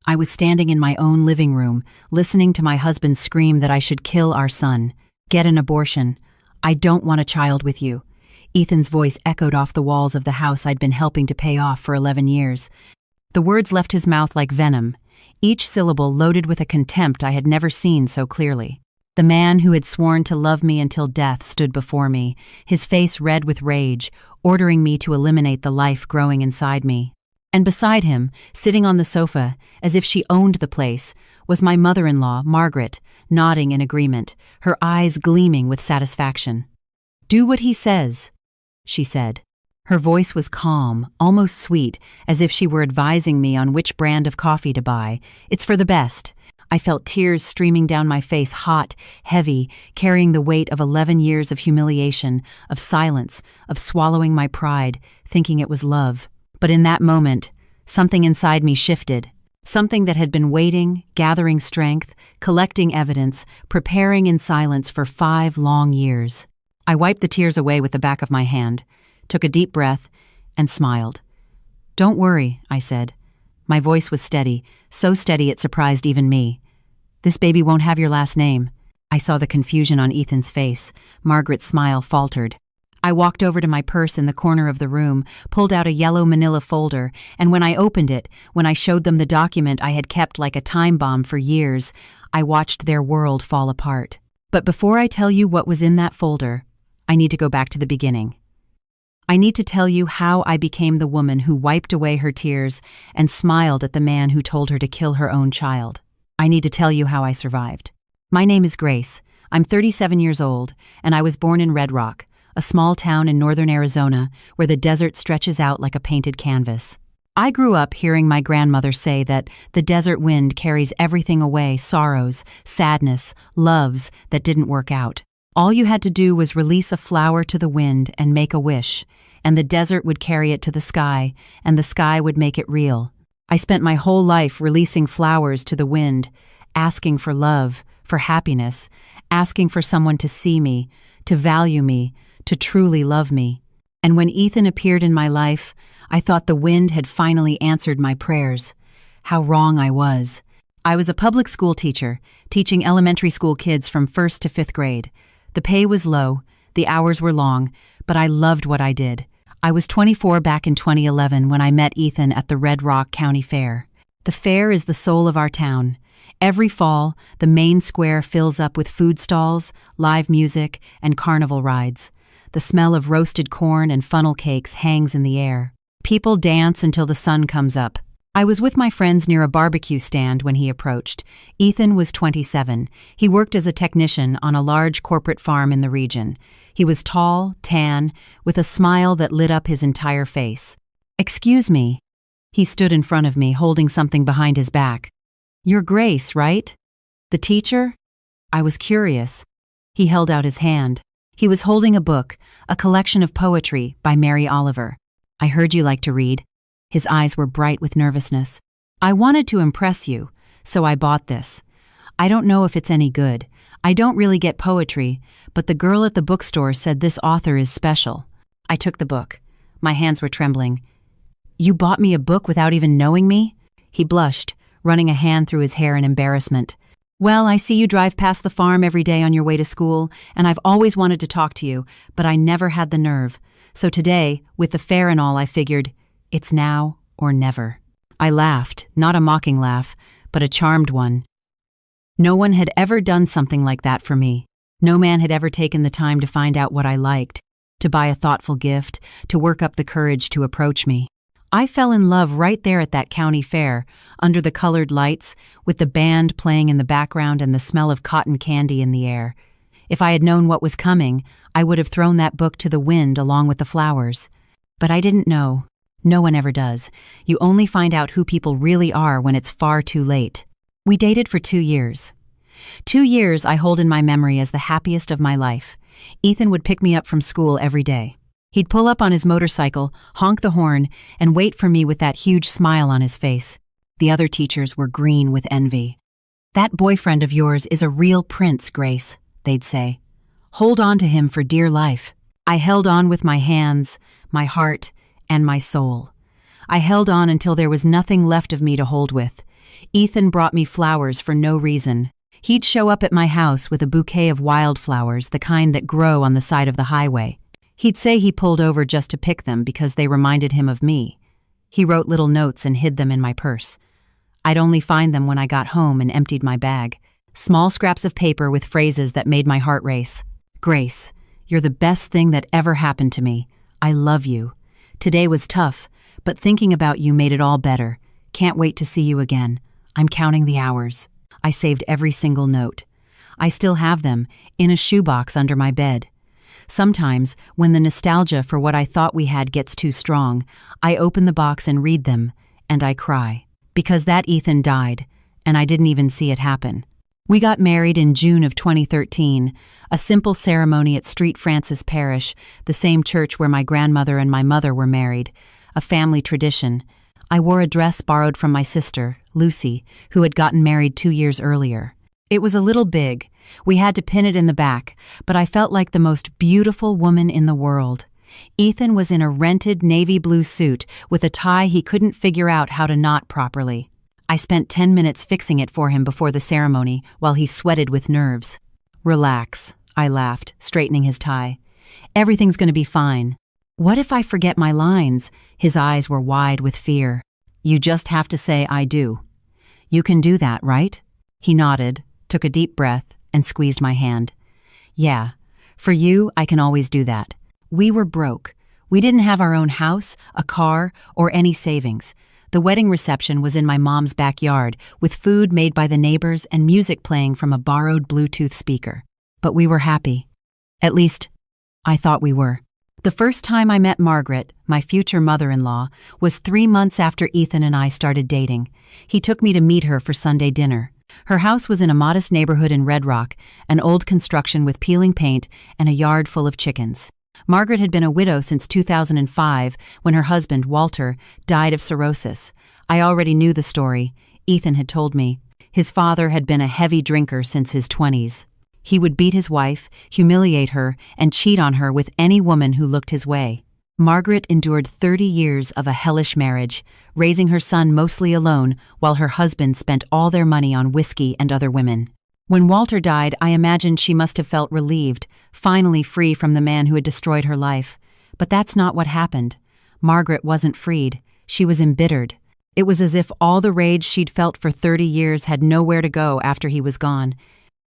I was standing in my own living room, listening to my husband scream that I should kill our son. Get an abortion. I don't want a child with you. Ethan's voice echoed off the walls of the house I'd been helping to pay off for 11 years. The words left his mouth like venom, each syllable loaded with a contempt I had never seen so clearly. The man who had sworn to love me until death stood before me, his face red with rage, ordering me to eliminate the life growing inside me. And beside him, sitting on the sofa, as if she owned the place, was my mother-in-law, Margaret, nodding in agreement, her eyes gleaming with satisfaction. "Do what he says," she said. Her voice was calm, almost sweet, as if she were advising me on which brand of coffee to buy. "It's for the best." I felt tears streaming down my face, hot, heavy, carrying the weight of 11 years of humiliation, of silence, of swallowing my pride, thinking it was love. But in that moment, something inside me shifted. Something that had been waiting, gathering strength, collecting evidence, preparing in silence for 5 long years. I wiped the tears away with the back of my hand, took a deep breath, and smiled. "Don't worry," I said. My voice was steady, so steady it surprised even me. "This baby won't have your last name." I saw the confusion on Ethan's face. Margaret's smile faltered. I walked over to my purse in the corner of the room, pulled out a yellow manila folder, and when I opened it, when I showed them the document I had kept like a time bomb for years, I watched their world fall apart. But before I tell you what was in that folder, I need to go back to the beginning. I need to tell you how I became the woman who wiped away her tears and smiled at the man who told her to kill her own child. I need to tell you how I survived. My name is Grace. I'm 37 years old, and I was born in Red Rock, a small town in northern Arizona where the desert stretches out like a painted canvas. I grew up hearing my grandmother say that the desert wind carries everything away, sorrows, sadness, loves that didn't work out. All you had to do was release a flower to the wind and make a wish, and the desert would carry it to the sky, and the sky would make it real. I spent my whole life releasing flowers to the wind, asking for love, for happiness, asking for someone to see me, to value me, to truly love me. And when Ethan appeared in my life, I thought the wind had finally answered my prayers. How wrong I was. I was a public school teacher, teaching elementary school kids from 1st to 5th grade. The pay was low, the hours were long, but I loved what I did. I was 24 back in 2011 when I met Ethan at the Red Rock County Fair. The fair is the soul of our town. Every fall, the main square fills up with food stalls, live music, and carnival rides. The smell of roasted corn and funnel cakes hangs in the air. People dance until the sun comes up. I was with my friends near a barbecue stand when he approached. Ethan was 27. He worked as a technician on a large corporate farm in the region. He was tall, tan, with a smile that lit up his entire face. "Excuse me." He stood in front of me, holding something behind his back. "You're Grace, right? The teacher?" I was curious. He held out his hand. He was holding a book, a collection of poetry by Mary Oliver. "I heard you like to read." His eyes were bright with nervousness. "I wanted to impress you, so I bought this. I don't know if it's any good. I don't really get poetry, but the girl at the bookstore said this author is special." I took the book. My hands were trembling. "You bought me a book without even knowing me?" He blushed, running a hand through his hair in embarrassment. "Well, I see you drive past the farm every day on your way to school, and I've always wanted to talk to you, but I never had the nerve. So today, with the fair and all, I figured, it's now or never." I laughed, not a mocking laugh, but a charmed one. No one had ever done something like that for me. No man had ever taken the time to find out what I liked, to buy a thoughtful gift, to work up the courage to approach me. I fell in love right there at that county fair, under the colored lights, with the band playing in the background and the smell of cotton candy in the air. If I had known what was coming, I would have thrown that book to the wind along with the flowers. But I didn't know. No one ever does. You only find out who people really are when it's far too late. We dated for 2 years. 2 years I hold in my memory as the happiest of my life. Ethan would pick me up from school every day. He'd pull up on his motorcycle, honk the horn, and wait for me with that huge smile on his face. The other teachers were green with envy. "That boyfriend of yours is a real prince, Grace," they'd say. "Hold on to him for dear life." I held on with my hands, my heart, and my soul. I held on until there was nothing left of me to hold with. Ethan brought me flowers for no reason. He'd show up at my house with a bouquet of wildflowers, the kind that grow on the side of the highway. He'd say he pulled over just to pick them because they reminded him of me. He wrote little notes and hid them in my purse. I'd only find them when I got home and emptied my bag. Small scraps of paper with phrases that made my heart race. Grace, you're the best thing that ever happened to me. I love you. Today was tough, but thinking about you made it all better. Can't wait to see you again. I'm counting the hours. I saved every single note. I still have them, in a shoebox under my bed. Sometimes, when the nostalgia for what I thought we had gets too strong, I open the box and read them, and I cry. Because that Ethan died, and I didn't even see it happen. We got married in June of 2013, a simple ceremony at St. Francis Parish, the same church where my grandmother and my mother were married, a family tradition. I wore a dress borrowed from my sister, Lucy, who had gotten married 2 years earlier. It was a little big. We had to pin it in the back, but I felt like the most beautiful woman in the world. Ethan was in a rented navy blue suit with a tie he couldn't figure out how to knot properly. I spent 10 minutes fixing it for him before the ceremony while he sweated with nerves. Relax, I laughed, straightening his tie. Everything's going to be fine. What if I forget my lines? His eyes were wide with fear. You just have to say I do. You can do that, right? He nodded, took a deep breath, and squeezed my hand. Yeah, for you, I can always do that. We were broke. We didn't have our own house, a car, or any savings. The wedding reception was in my mom's backyard, with food made by the neighbors and music playing from a borrowed Bluetooth speaker. But we were happy. At least, I thought we were. The first time I met Margaret, my future mother-in-law, was 3 months after Ethan and I started dating. He took me to meet her for Sunday dinner. Her house was in a modest neighborhood in Red Rock, an old construction with peeling paint and a yard full of chickens. Margaret had been a widow since 2005 when her husband, Walter, died of cirrhosis. I already knew the story. Ethan had told me. His father had been a heavy drinker since his 20s. He would beat his wife, humiliate her, and cheat on her with any woman who looked his way. Margaret endured 30 years of a hellish marriage, raising her son mostly alone while her husband spent all their money on whiskey and other women. When Walter died, I imagined she must have felt relieved, finally free from the man who had destroyed her life. But that's not what happened. Margaret wasn't freed. She was embittered. It was as if all the rage she'd felt for 30 years had nowhere to go after he was gone.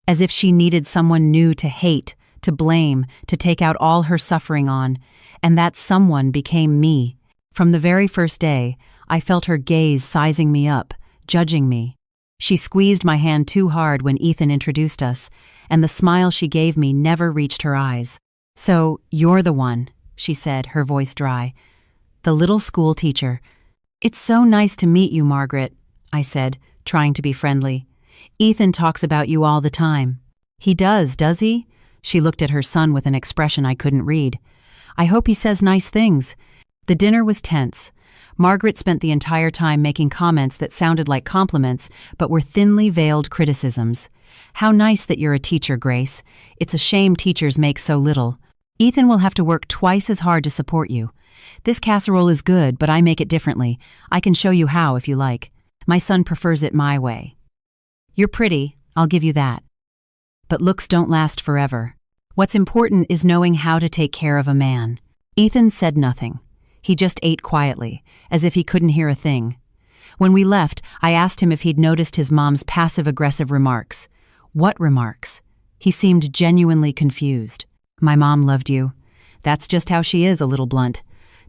As if she needed someone new to hate, to blame, to take out all her suffering on. And that someone became me. From the very first day, I felt her gaze sizing me up, judging me. She squeezed my hand too hard when Ethan introduced us, and the smile she gave me never reached her eyes. So, you're the one, she said, her voice dry. The little school teacher. It's so nice to meet you, Margaret, I said, trying to be friendly. Ethan talks about you all the time. He does he? She looked at her son with an expression I couldn't read. I hope he says nice things. The dinner was tense. Margaret spent the entire time making comments that sounded like compliments, but were thinly veiled criticisms. How nice that you're a teacher, Grace. It's a shame teachers make so little. Ethan will have to work twice as hard to support you. This casserole is good, but I make it differently. I can show you how if you like. My son prefers it my way. You're pretty, I'll give you that. But looks don't last forever. What's important is knowing how to take care of a man. Ethan said nothing. He just ate quietly, as if he couldn't hear a thing. When we left, I asked him if he'd noticed his mom's passive-aggressive remarks. What remarks? He seemed genuinely confused. My mom loved you. That's just how she is, a little blunt.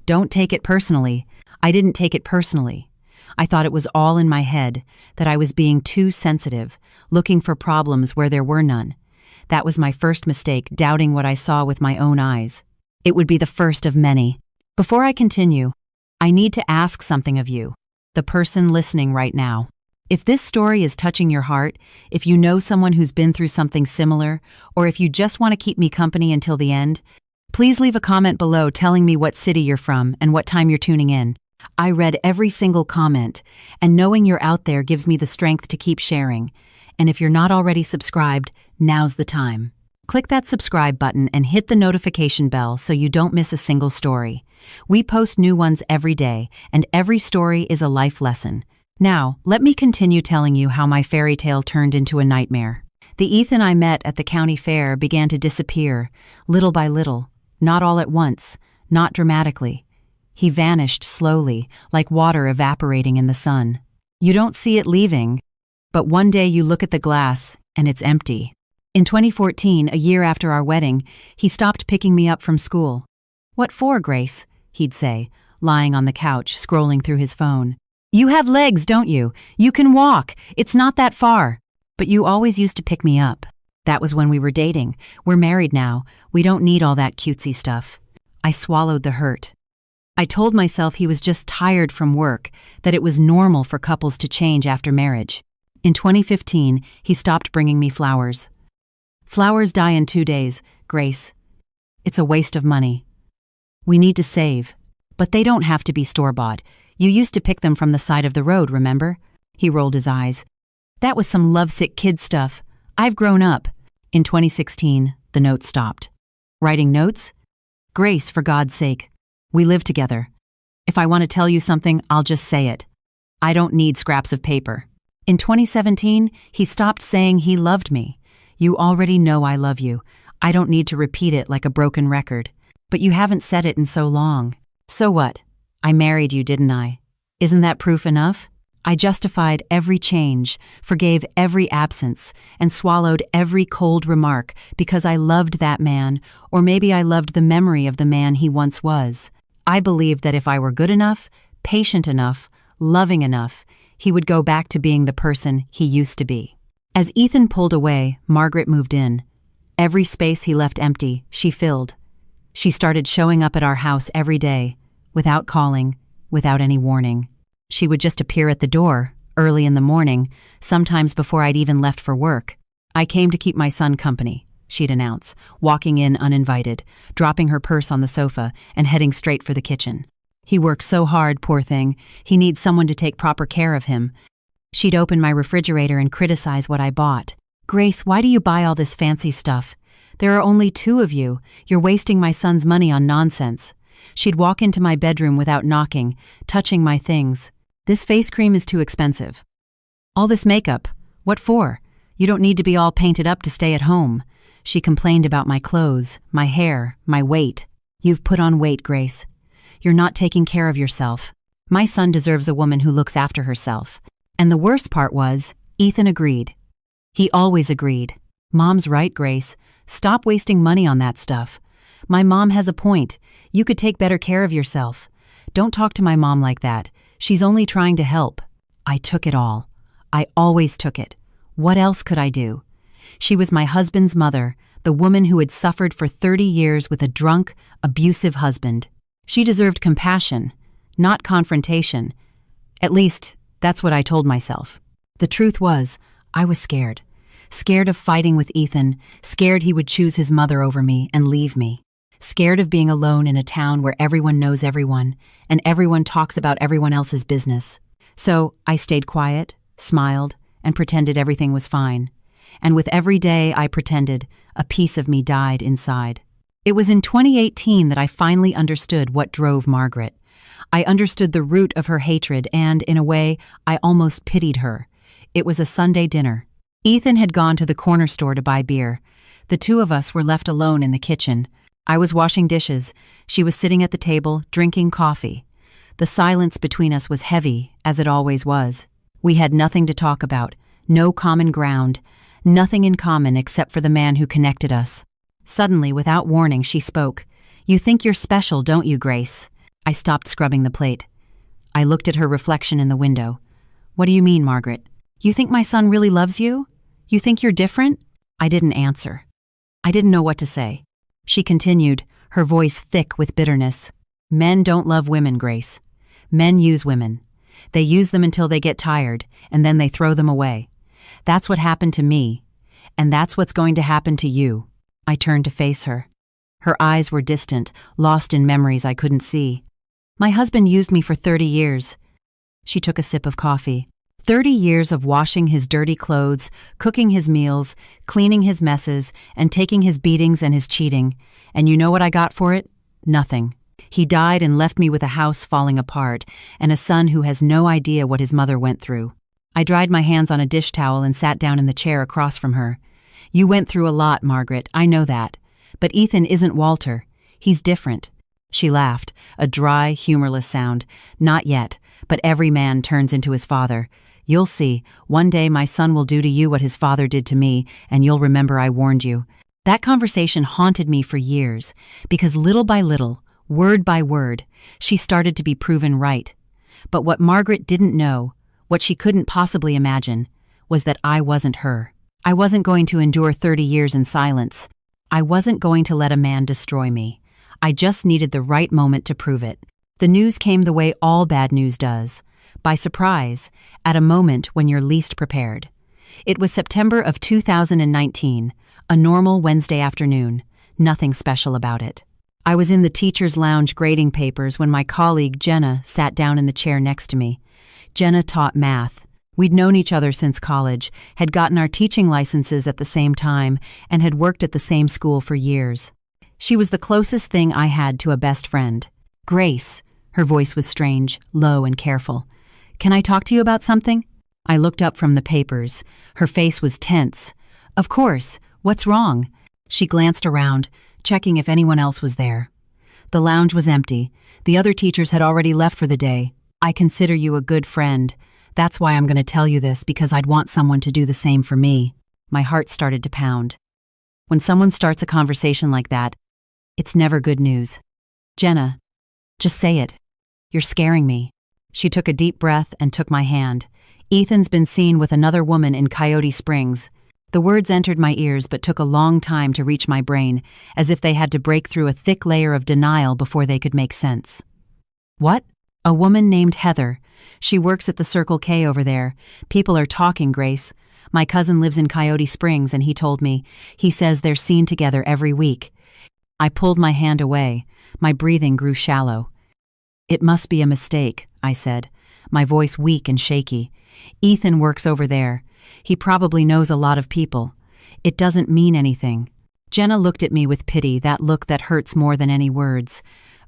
Don't take it personally. I didn't take it personally. I thought it was all in my head, that I was being too sensitive, looking for problems where there were none. That was my first mistake, doubting what I saw with my own eyes. It would be the first of many. Before I continue, I need to ask something of you, the person listening right now. If this story is touching your heart, if you know someone who's been through something similar, or if you just want to keep me company until the end, please leave a comment below telling me what city you're from and what time you're tuning in. I read every single comment, and knowing you're out there gives me the strength to keep sharing. And if you're not already subscribed, now's the time. Click that subscribe button and hit the notification bell so you don't miss a single story. We post new ones every day, and every story is a life lesson. Now, let me continue telling you how my fairy tale turned into a nightmare. The Ethan I met at the county fair began to disappear, little by little, not all at once, not dramatically. He vanished slowly, like water evaporating in the sun. You don't see it leaving, but one day you look at the glass and it's empty. In 2014, a year after our wedding, he stopped picking me up from school. "What for, Grace?" he'd say, lying on the couch, scrolling through his phone. "You have legs, don't you? You can walk. It's not that far. But you always used to pick me up." That was when we were dating. We're married now. We don't need all that cutesy stuff. I swallowed the hurt. I told myself he was just tired from work, that it was normal for couples to change after marriage. In 2015, he stopped bringing me flowers. "Flowers die in 2 days, Grace. It's a waste of money. We need to save. But they don't have to be store-bought. You used to pick them from the side of the road, remember?" He rolled his eyes. "That was some lovesick kid stuff. I've grown up." In 2016, the note stopped. Writing notes? "Grace, for God's sake. We live together. If I want to tell you something, I'll just say it. I don't need scraps of paper." In 2017, he stopped saying he loved me. "You already know I love you. I don't need to repeat it like a broken record. But you haven't said it in so long." "So what? I married you, didn't I? Isn't that proof enough?" I justified every change, forgave every absence, and swallowed every cold remark because I loved that man, or maybe I loved the memory of the man he once was. I believed that if I were good enough, patient enough, loving enough, he would go back to being the person he used to be. As Ethan pulled away, Margaret moved in. Every space he left empty, she filled. She started showing up at our house every day, without calling, without any warning. She would just appear at the door, early in the morning, sometimes before I'd even left for work. "I came to keep my son company," she'd announce, walking in uninvited, dropping her purse on the sofa, and heading straight for the kitchen. "He works so hard, poor thing. He needs someone to take proper care of him." She'd open my refrigerator and criticize what I bought. "Grace, why do you buy all this fancy stuff? There are only 2 of you. You're wasting my son's money on nonsense." She'd walk into my bedroom without knocking, touching my things. "This face cream is too expensive." "All this makeup, what for? You don't need to be all painted up to stay at home." She complained about my clothes, my hair, my weight. "You've put on weight, Grace. You're not taking care of yourself. My son deserves a woman who looks after herself." And the worst part was, Ethan agreed. He always agreed. "Mom's right, Grace. Stop wasting money on that stuff. My mom has a point. You could take better care of yourself. Don't talk to my mom like that. She's only trying to help." I took it all. I always took it. What else could I do? She was my husband's mother, the woman who had suffered for 30 years with a drunk, abusive husband. She deserved compassion, not confrontation. At least, that's what I told myself. The truth was, I was scared. Scared of fighting with Ethan, scared he would choose his mother over me and leave me. Scared of being alone in a town where everyone knows everyone, and everyone talks about everyone else's business. So I stayed quiet, smiled, and pretended everything was fine. And with every day I pretended, a piece of me died inside. It was in 2018 that I finally understood what drove Margaret. I understood the root of her hatred and, in a way, I almost pitied her. It was a Sunday dinner. Ethan had gone to the corner store to buy beer. The 2 of us were left alone in the kitchen. I was washing dishes. She was sitting at the table, drinking coffee. The silence between us was heavy, as it always was. We had nothing to talk about, no common ground, nothing in common except for the man who connected us. Suddenly, without warning, she spoke. "You think you're special, don't you, Grace?" I stopped scrubbing the plate. I looked at her reflection in the window. "What do you mean, Margaret? You think my son really loves you? You think you're different?" I didn't answer. I didn't know what to say. She continued, her voice thick with bitterness. "Men don't love women, Grace. Men use women. They use them until they get tired, and then they throw them away. That's what happened to me, and that's what's going to happen to you." I turned to face her. Her eyes were distant, lost in memories I couldn't see. "My husband used me for 30 years. She took a sip of coffee. 30 years of washing his dirty clothes, cooking his meals, cleaning his messes, and taking his beatings and his cheating. And you know what I got for it? Nothing. He died and left me with a house falling apart and a son who has no idea what his mother went through. I dried my hands on a dish towel and sat down in the chair across from her. You went through a lot, Margaret, I know that. But Ethan isn't Walter. He's different. She laughed, a dry, humorless sound. Not yet, but every man turns into his father. You'll see, one day my son will do to you what his father did to me, and you'll remember I warned you. That conversation haunted me for years, because little by little, word by word, she started to be proven right. But what Margaret didn't know, what she couldn't possibly imagine, was that I wasn't her. I wasn't going to endure 30 years in silence. I wasn't going to let a man destroy me. I just needed the right moment to prove it. The news came the way all bad news does, by surprise, at a moment when you're least prepared. It was September of 2019, a normal Wednesday afternoon, nothing special about it. I was in the teacher's lounge grading papers when my colleague Jenna sat down in the chair next to me. Jenna taught math. We'd known each other since college, had gotten our teaching licenses at the same time, and had worked at the same school for years. She was the closest thing I had to a best friend. Grace. Her voice was strange, low and careful. Can I talk to you about something? I looked up from the papers. Her face was tense. Of course. What's wrong? She glanced around, checking if anyone else was there. The lounge was empty. The other teachers had already left for the day. I consider you a good friend. That's why I'm going to tell you this, because I'd want someone to do the same for me. My heart started to pound. When someone starts a conversation like that, it's never good news. Jenna, just say it. You're scaring me. She took a deep breath and took my hand. Ethan's been seen with another woman in Coyote Springs. The words entered my ears but took a long time to reach my brain, as if they had to break through a thick layer of denial before they could make sense. What? A woman named Heather. She works at the Circle K over there. People are talking, Grace. My cousin lives in Coyote Springs and he told me. He says they're seen together every week. I pulled my hand away. My breathing grew shallow. It must be a mistake, I said, my voice weak and shaky. Ethan works over there. He probably knows a lot of people. It doesn't mean anything. Jenna looked at me with pity, that look that hurts more than any words.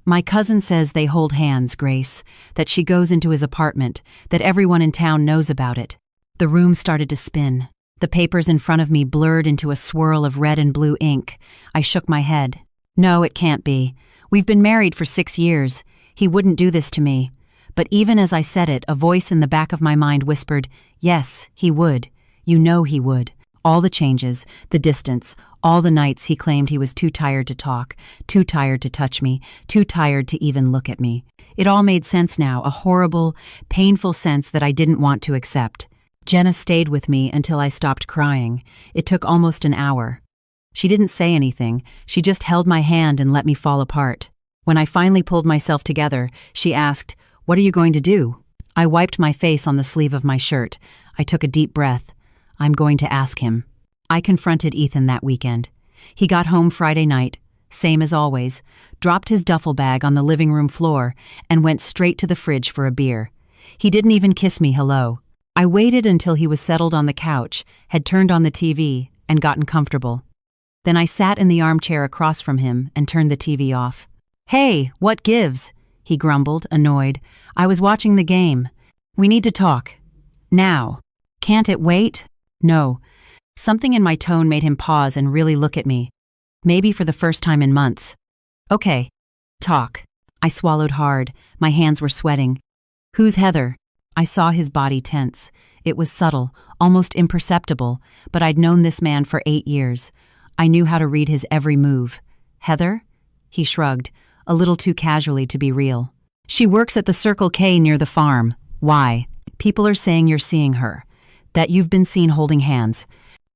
My cousin says they hold hands, Grace, that she goes into his apartment, that everyone in town knows about it. The room started to spin. The papers in front of me blurred into a swirl of red and blue ink. I shook my head. No, it can't be. We've been married for 6 years. He wouldn't do this to me. But even as I said it, a voice in the back of my mind whispered, yes, he would. You know he would. All the changes, the distance, all the nights he claimed he was too tired to talk, too tired to touch me, too tired to even look at me. It all made sense now, a horrible, painful sense that I didn't want to accept. Jenna stayed with me until I stopped crying. It took almost an hour. She didn't say anything. She just held my hand and let me fall apart. When I finally pulled myself together, she asked, "What are you going to do?" I wiped my face on the sleeve of my shirt. I took a deep breath. I'm going to ask him. I confronted Ethan that weekend. He got home Friday night, same as always, dropped his duffel bag on the living room floor, and went straight to the fridge for a beer. He didn't even kiss me hello. I waited until he was settled on the couch, had turned on the TV, and gotten comfortable. Then I sat in the armchair across from him and turned the TV off. Hey, what gives? He grumbled, annoyed. I was watching the game. We need to talk. Now. Can't it wait? No. Something in my tone made him pause and really look at me. Maybe for the first time in months. Okay. Talk. I swallowed hard. My hands were sweating. Who's Heather? I saw his body tense. It was subtle, almost imperceptible, but I'd known this man for 8 years. I knew how to read his every move. Heather? He shrugged, a little too casually to be real. She works at the Circle K near the farm. Why? People are saying you're seeing her. That you've been seen holding hands.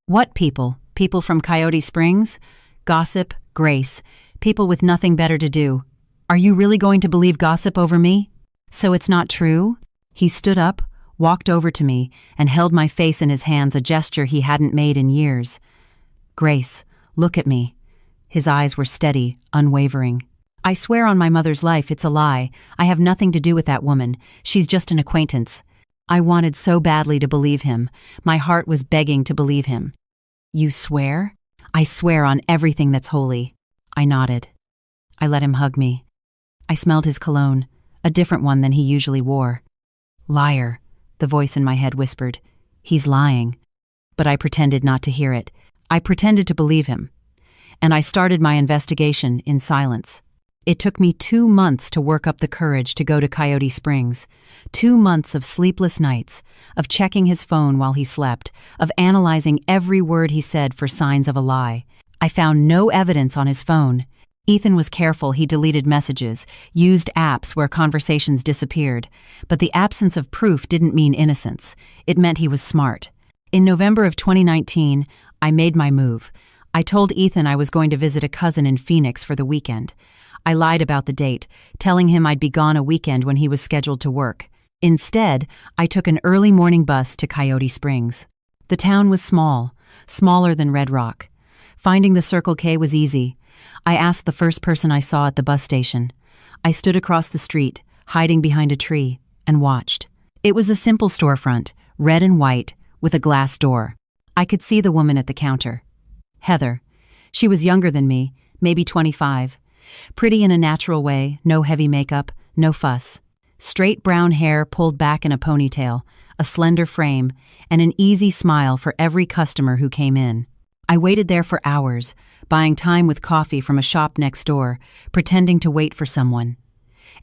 What people? People from Coyote Springs? Gossip, Grace. People with nothing better to do. Are you really going to believe gossip over me? So it's not true? He stood up, walked over to me, and held my face in his hands, a gesture he hadn't made in years. Grace, look at me. His eyes were steady, unwavering. I swear on my mother's life it's a lie. I have nothing to do with that woman. She's just an acquaintance. I wanted so badly to believe him. My heart was begging to believe him. You swear? I swear on everything that's holy. I nodded. I let him hug me. I smelled his cologne, a different one than he usually wore. Liar, the voice in my head whispered. He's lying. But I pretended not to hear it. I pretended to believe him. And I started my investigation in silence. It took me 2 months to work up the courage to go to Coyote Springs. 2 months of sleepless nights, of checking his phone while he slept, of analyzing every word he said for signs of a lie. I found no evidence on his phone. Ethan was careful. He deleted messages, used apps where conversations disappeared. But the absence of proof didn't mean innocence. It meant he was smart. In November of 2019, I made my move. I told Ethan I was going to visit a cousin in Phoenix for the weekend. I lied about the date, telling him I'd be gone a weekend when he was scheduled to work. Instead, I took an early morning bus to Coyote Springs. The town was small, smaller than Red Rock. Finding the Circle K was easy. I asked the first person I saw at the bus station. I stood across the street, hiding behind a tree, and watched. It was a simple storefront, red and white, with a glass door. I could see the woman at the counter. Heather. She was younger than me, maybe 25. Pretty in a natural way, no heavy makeup, no fuss. Straight brown hair pulled back in a ponytail, a slender frame, and an easy smile for every customer who came in. I waited there for hours, buying time with coffee from a shop next door, pretending to wait for someone.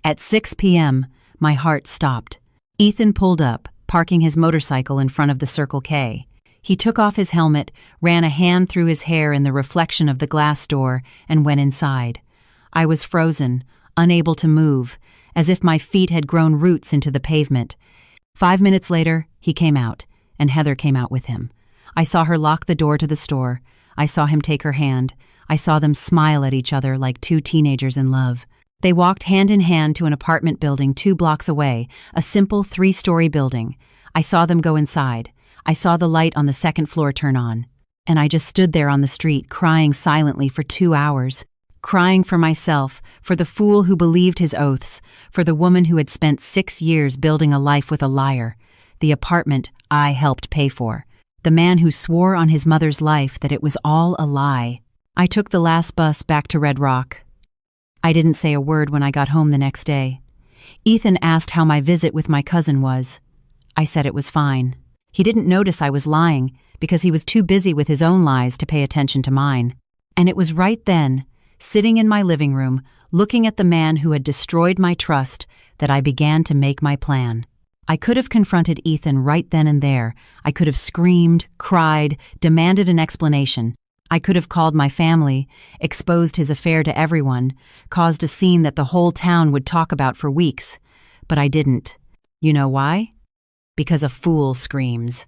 At 6 p.m., my heart stopped. Ethan pulled up, parking his motorcycle in front of the Circle K. He took off his helmet, ran a hand through his hair in the reflection of the glass door, and went inside. I was frozen, unable to move, as if my feet had grown roots into the pavement. 5 minutes later, he came out, and Heather came out with him. I saw her lock the door to the store. I saw him take her hand. I saw them smile at each other like two teenagers in love. They walked hand in hand to an apartment building 2 blocks away, a simple 3-story building. I saw them go inside. I saw the light on the second floor turn on. And I just stood there on the street, crying silently for 2 hours. Crying for myself, for the fool who believed his oaths, for the woman who had spent 6 years building a life with a liar, the apartment I helped pay for, the man who swore on his mother's life that it was all a lie. I took the last bus back to Red Rock. I didn't say a word when I got home the next day. Ethan asked how my visit with my cousin was. I said it was fine. He didn't notice I was lying because he was too busy with his own lies to pay attention to mine. And it was right then, sitting in my living room, looking at the man who had destroyed my trust, that I began to make my plan. I could have confronted Ethan right then and there. I could have screamed, cried, demanded an explanation. I could have called my family, exposed his affair to everyone, caused a scene that the whole town would talk about for weeks. But I didn't. You know why? Because a fool screams.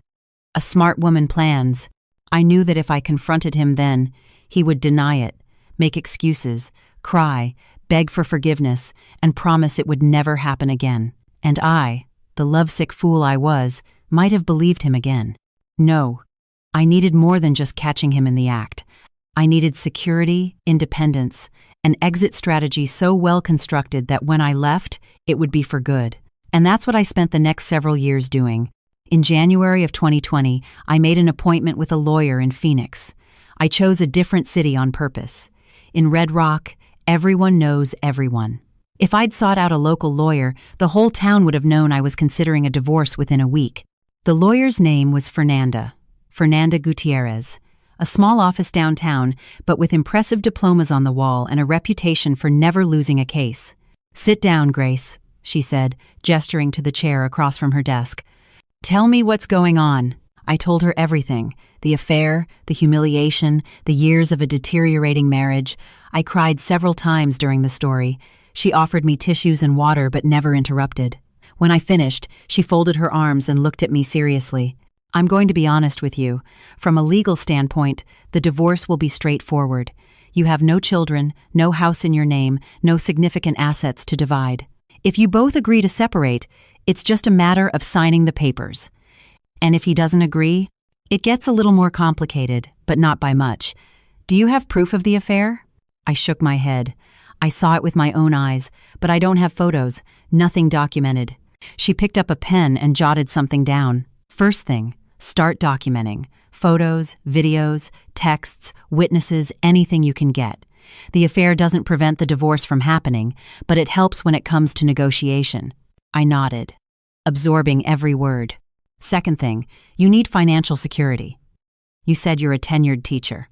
A smart woman plans. I knew that if I confronted him then, he would deny it, make excuses, cry, beg for forgiveness, and promise it would never happen again. And I, the lovesick fool I was, might have believed him again. No, I needed more than just catching him in the act. I needed security, independence, an exit strategy so well constructed that when I left, it would be for good. And that's what I spent the next several years doing. In January of 2020, I made an appointment with a lawyer in Phoenix. I chose a different city on purpose. In Red Rock, everyone knows everyone. If I'd sought out a local lawyer, the whole town would have known I was considering a divorce within a week. The lawyer's name was Fernanda Gutierrez, a small office downtown, but with impressive diplomas on the wall and a reputation for never losing a case. "Sit down, Grace," she said, gesturing to the chair across from her desk. "Tell me what's going on." I told her everything, the affair, the humiliation, the years of a deteriorating marriage. I cried several times during the story. She offered me tissues and water but never interrupted. When I finished, she folded her arms and looked at me seriously. "I'm going to be honest with you. From a legal standpoint, the divorce will be straightforward. You have no children, no house in your name, no significant assets to divide. If you both agree to separate, it's just a matter of signing the papers. And if he doesn't agree, it gets a little more complicated, but not by much. Do you have proof of the affair?" I shook my head. I saw it with my own eyes, but I don't have photos, nothing documented. She picked up a pen and jotted something down. "First thing, start documenting. Photos, videos, texts, witnesses, anything you can get. The affair doesn't prevent the divorce from happening, but it helps when it comes to negotiation. I nodded, absorbing every word. Second thing, you need financial security. You said you're a tenured teacher.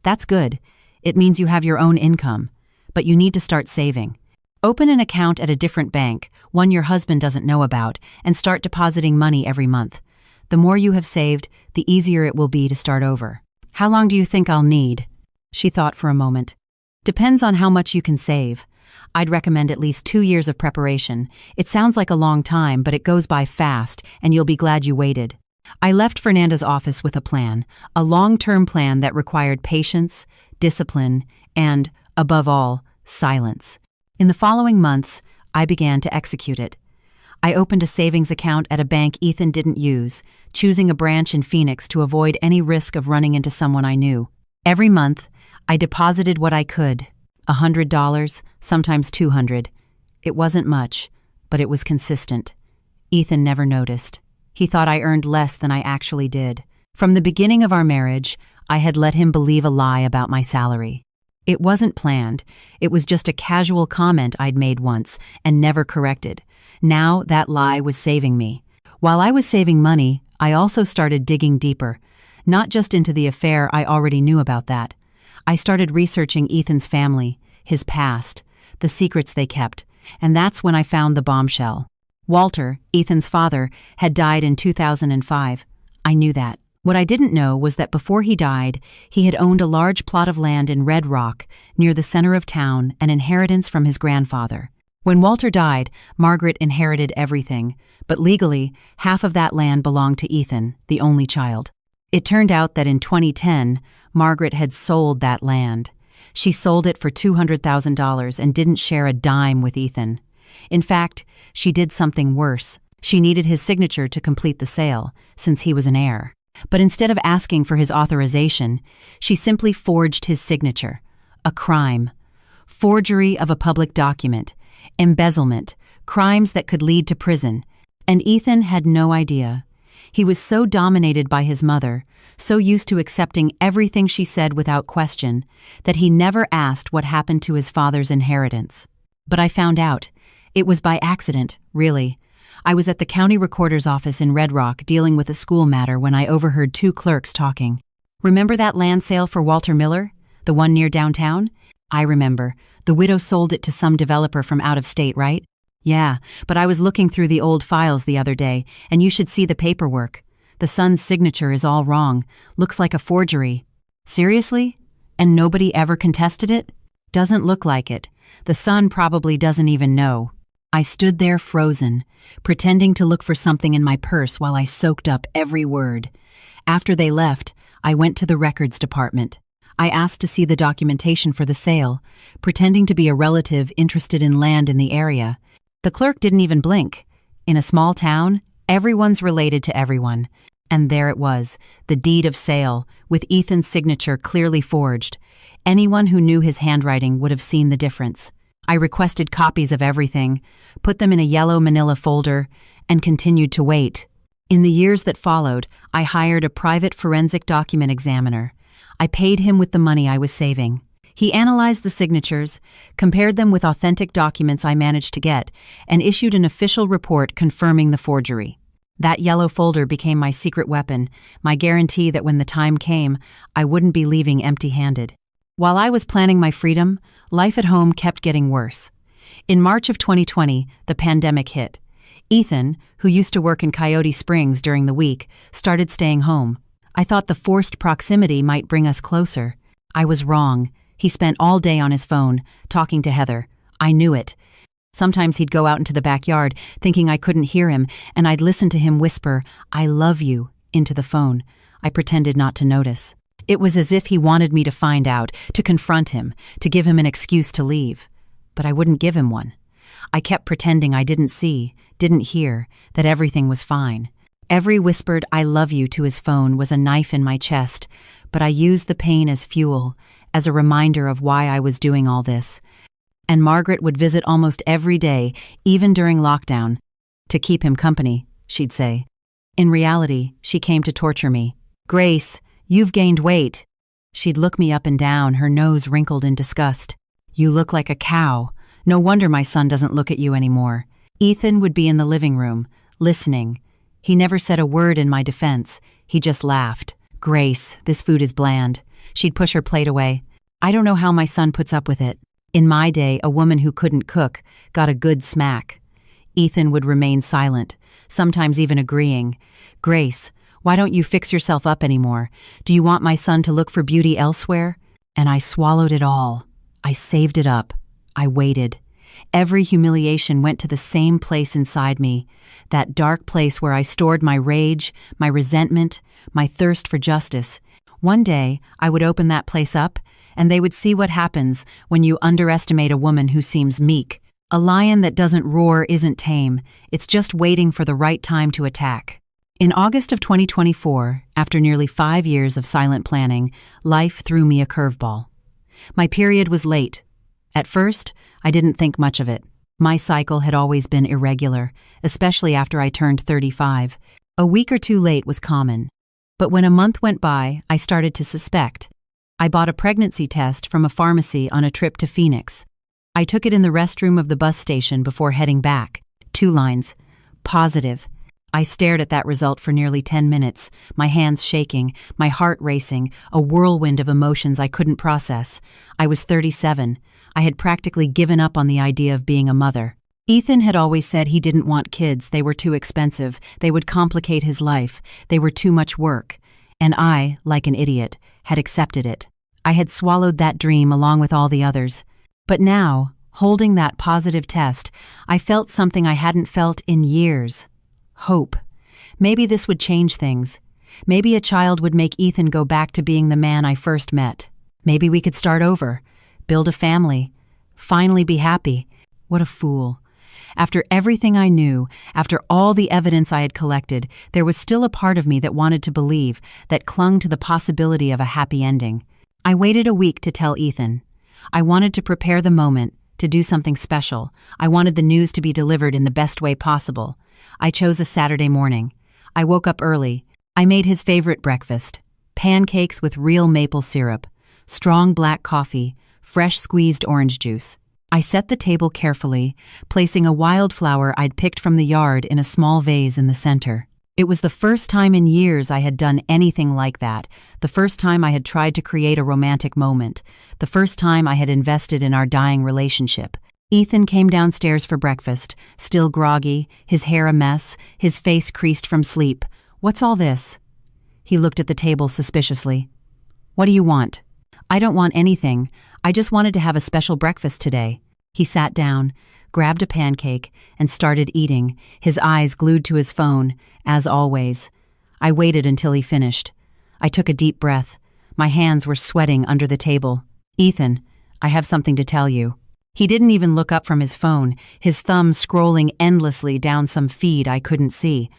That's good. It means you have your own income, but you need to start saving. Open an account at a different bank, one your husband doesn't know about, and start depositing money every month. The more you have saved, the easier it will be to start over. How long do you think I'll need? She thought for a moment. Depends on how much you can save. I'd recommend at least 2 years of preparation. It sounds like a long time, but it goes by fast, and you'll be glad you waited. I left Fernanda's office with a plan, a long-term plan that required patience, discipline, and, above all, silence. In the following months, I began to execute it. I opened a savings account at a bank Ethan didn't use, choosing a branch in Phoenix to avoid any risk of running into someone I knew. Every month, I deposited what I could, $100, sometimes $200. It wasn't much, but it was consistent. Ethan never noticed. He thought I earned less than I actually did. From the beginning of our marriage, I had let him believe a lie about my salary. It wasn't planned. It was just a casual comment I'd made once and never corrected. Now that lie was saving me. While I was saving money, I also started digging deeper. Not just into the affair, I already knew about that. I started researching Ethan's family, his past, the secrets they kept, and that's when I found the bombshell. Walter, Ethan's father, had died in 2005. I knew that. What I didn't know was that before he died, he had owned a large plot of land in Red Rock, near the center of town, an inheritance from his grandfather. When Walter died, Margaret inherited everything, but legally, half of that land belonged to Ethan, the only child. It turned out that in 2010, Margaret had sold that land. She sold it for $200,000 and didn't share a dime with Ethan. In fact, she did something worse. She needed his signature to complete the sale, since he was an heir. But instead of asking for his authorization, she simply forged his signature. A crime. Forgery of a public document. Embezzlement. Crimes that could lead to prison. And Ethan had no idea. He was so dominated by his mother, so used to accepting everything she said without question, that he never asked what happened to his father's inheritance. But I found out. It was by accident, really. I was at the county recorder's office in Red Rock dealing with a school matter when I overheard 2 clerks talking. Remember that land sale for Walter Miller? The one near downtown? I remember. The widow sold it to some developer from out of state, right? Yeah, but I was looking through the old files the other day, and you should see the paperwork. The son's signature is all wrong. Looks like a forgery. Seriously? And nobody ever contested it? Doesn't look like it. The son probably doesn't even know. I stood there frozen, pretending to look for something in my purse while I soaked up every word. After they left, I went to the records department. I asked to see the documentation for the sale, pretending to be a relative interested in land in the area. The clerk didn't even blink. In a small town, everyone's related to everyone. And there it was, the deed of sale, with Ethan's signature clearly forged. Anyone who knew his handwriting would have seen the difference. I requested copies of everything, put them in a yellow manila folder, and continued to wait. In the years that followed, I hired a private forensic document examiner. I paid him with the money I was saving. He analyzed the signatures, compared them with authentic documents I managed to get, and issued an official report confirming the forgery. That yellow folder became my secret weapon, my guarantee that when the time came, I wouldn't be leaving empty-handed. While I was planning my freedom, life at home kept getting worse. In March of 2020, the pandemic hit. Ethan, who used to work in Coyote Springs during the week, started staying home. I thought the forced proximity might bring us closer. I was wrong. He spent all day on his phone, talking to Heather. I knew it. Sometimes he'd go out into the backyard, thinking I couldn't hear him, and I'd listen to him whisper, "I love you," into the phone. I pretended not to notice. It was as if he wanted me to find out, to confront him, to give him an excuse to leave. But I wouldn't give him one. I kept pretending I didn't see, didn't hear, that everything was fine. Every whispered "I love you" to his phone was a knife in my chest, but I used the pain as fuel, as a reminder of why I was doing all this. And Margaret would visit almost every day, even during lockdown. To keep him company, she'd say. In reality, she came to torture me. "Grace, you've gained weight," She'd look me up and down, her nose wrinkled in disgust. "You look like a cow. No wonder my son doesn't look at you anymore." Ethan would be in the living room, listening. He never said a word in my defense. He just laughed. "Grace, this food is bland." She'd push her plate away. "I don't know how my son puts up with it. In my day, a woman who couldn't cook got a good smack." Ethan would remain silent, sometimes even agreeing. "Grace, why don't you fix yourself up anymore? Do you want my son to look for beauty elsewhere?" And I swallowed it all. I saved it up. I waited. Every humiliation went to the same place inside me, that dark place where I stored my rage, my resentment, my thirst for justice. One day, I would open that place up, and they would see what happens when you underestimate a woman who seems meek. A lion that doesn't roar isn't tame. It's just waiting for the right time to attack. In August of 2024, after nearly 5 years of silent planning, life threw me a curveball. My period was late. At first, I didn't think much of it. My cycle had always been irregular, especially after I turned 35. A week or two late was common. But when a month went by, I started to suspect. I bought a pregnancy test from a pharmacy on a trip to Phoenix. I took it in the restroom of the bus station before heading back. 2 lines. Positive. I stared at that result for nearly 10 minutes, my hands shaking, my heart racing, a whirlwind of emotions I couldn't process. I was 37. I had practically given up on the idea of being a mother. Ethan had always said he didn't want kids. They were too expensive. They would complicate his life. They were too much work. And I, like an idiot, had accepted it. I had swallowed that dream along with all the others. But now, holding that positive test, I felt something I hadn't felt in years. Hope. Maybe this would change things. Maybe a child would make Ethan go back to being the man I first met. Maybe we could start over, build a family, finally be happy. What a fool. After everything I knew, after all the evidence I had collected, there was still a part of me that wanted to believe, that clung to the possibility of a happy ending. I waited a week to tell Ethan. I wanted to prepare the moment, to do something special. I wanted the news to be delivered in the best way possible. I chose a Saturday morning. I woke up early. I made his favorite breakfast: pancakes with real maple syrup, strong black coffee, fresh squeezed orange juice. I set the table carefully, placing a wildflower I'd picked from the yard in a small vase in the center. It was the first time in years I had done anything like that, the first time I had tried to create a romantic moment, the first time I had invested in our dying relationship. Ethan came downstairs for breakfast, still groggy, his hair a mess, his face creased from sleep. "What's all this?" He looked at the table suspiciously. "What do you want?" "I don't want anything. I just wanted to have a special breakfast today." He sat down, grabbed a pancake, and started eating, his eyes glued to his phone, as always. I waited until he finished. I took a deep breath. My hands were sweating under the table. "Ethan, I have something to tell you." He didn't even look up from his phone, his thumb scrolling endlessly down some feed I couldn't see.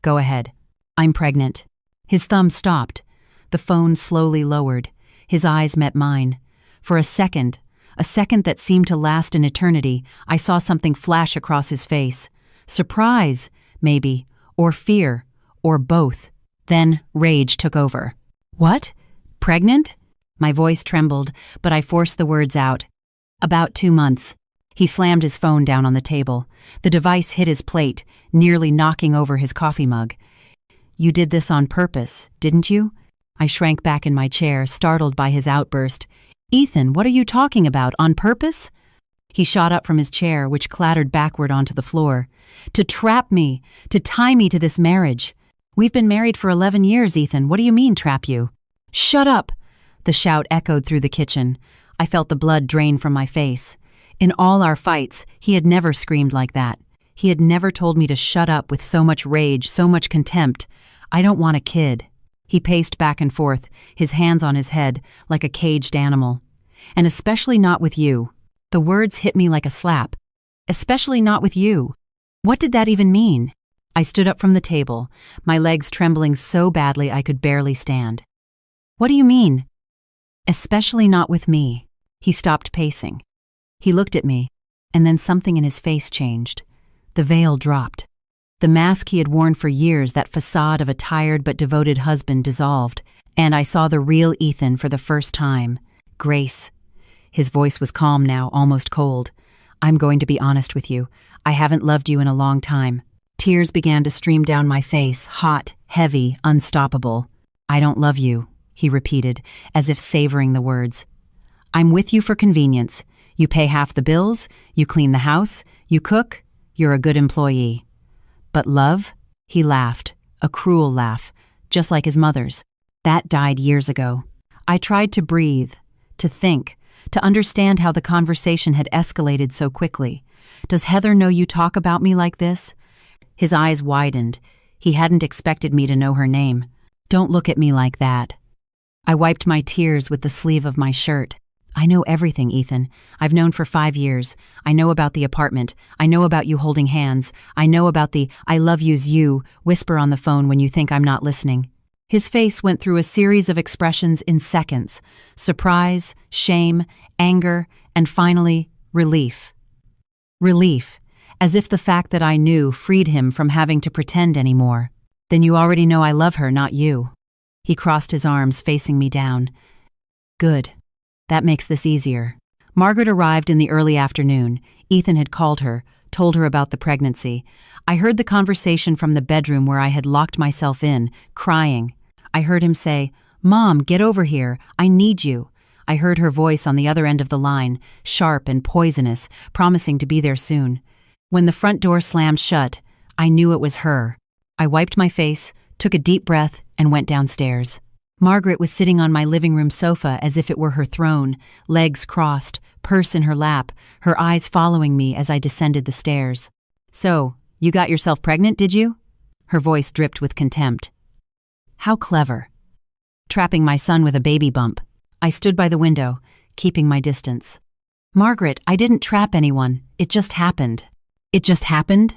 "Go ahead." "I'm pregnant." His thumb stopped. The phone slowly lowered. His eyes met mine. For a second that seemed to last an eternity, I saw something flash across his face. Surprise, maybe, or fear, or both. Then rage took over. "What? Pregnant?" My voice trembled, but I forced the words out. "About 2 months." He slammed his phone down on the table. The device hit his plate, nearly knocking over his coffee mug. "You did this on purpose, didn't you?" I shrank back in my chair, startled by his outburst. "Ethan, what are you talking about? On purpose?" He shot up from his chair, which clattered backward onto the floor. "To trap me, to tie me to this marriage. We've been married for 11 years, Ethan. What do you mean, trap you?" "Shut up!" The shout echoed through the kitchen. I felt the blood drain from my face. In all our fights, he had never screamed like that. He had never told me to shut up with so much rage, so much contempt. "I don't want a kid." He paced back and forth, his hands on his head, like a caged animal. "And especially not with you." The words hit me like a slap. "Especially not with you." What did that even mean? I stood up from the table, my legs trembling so badly I could barely stand. "What do you mean?" "Especially not with me." He stopped pacing. He looked at me, and then something in his face changed. The veil dropped. The mask he had worn for years, that facade of a tired but devoted husband, dissolved, And I saw the real Ethan for the first time. Grace. His voice was calm now, almost cold. I'm going to be honest with you. I haven't loved you in a long time. Tears began to stream down my face, hot, heavy, unstoppable. I don't love you, he repeated, as if savoring the words. I'm with you for convenience. You pay half the bills, you clean the house, you cook, you're a good employee. But love? He laughed, a cruel laugh, just like his mother's. That died years ago. I tried to breathe, to think, to understand how the conversation had escalated so quickly. Does Heather know you talk about me like this? His eyes widened. He hadn't expected me to know her name. Don't look at me like that. I wiped my tears with the sleeve of my shirt. I know everything, Ethan. I've known for 5 years. I know about the apartment. I know about you holding hands. I know about the I love you's you whisper on the phone when you think I'm not listening. His face went through a series of expressions in seconds. Surprise, shame, anger, and finally, relief. Relief, as if the fact that I knew freed him from having to pretend anymore. Then you already know I love her, not you. He crossed his arms, facing me down. Good. That makes this easier. Margaret arrived in the early afternoon. Ethan had called her, told her about the pregnancy. I heard the conversation from the bedroom where I had locked myself in, crying. I heard him say, "Mom, get over here. I need you." I heard her voice on the other end of the line, sharp and poisonous, promising to be there soon. When the front door slammed shut, I knew it was her. I wiped my face, took a deep breath, and went downstairs. Margaret was sitting on my living room sofa as if it were her throne, legs crossed, purse in her lap, her eyes following me as I descended the stairs. "So, you got yourself pregnant, did you?" Her voice dripped with contempt. How clever. Trapping my son with a baby bump. I stood by the window, keeping my distance. "Margaret, I didn't trap anyone. It just happened." "It just happened?"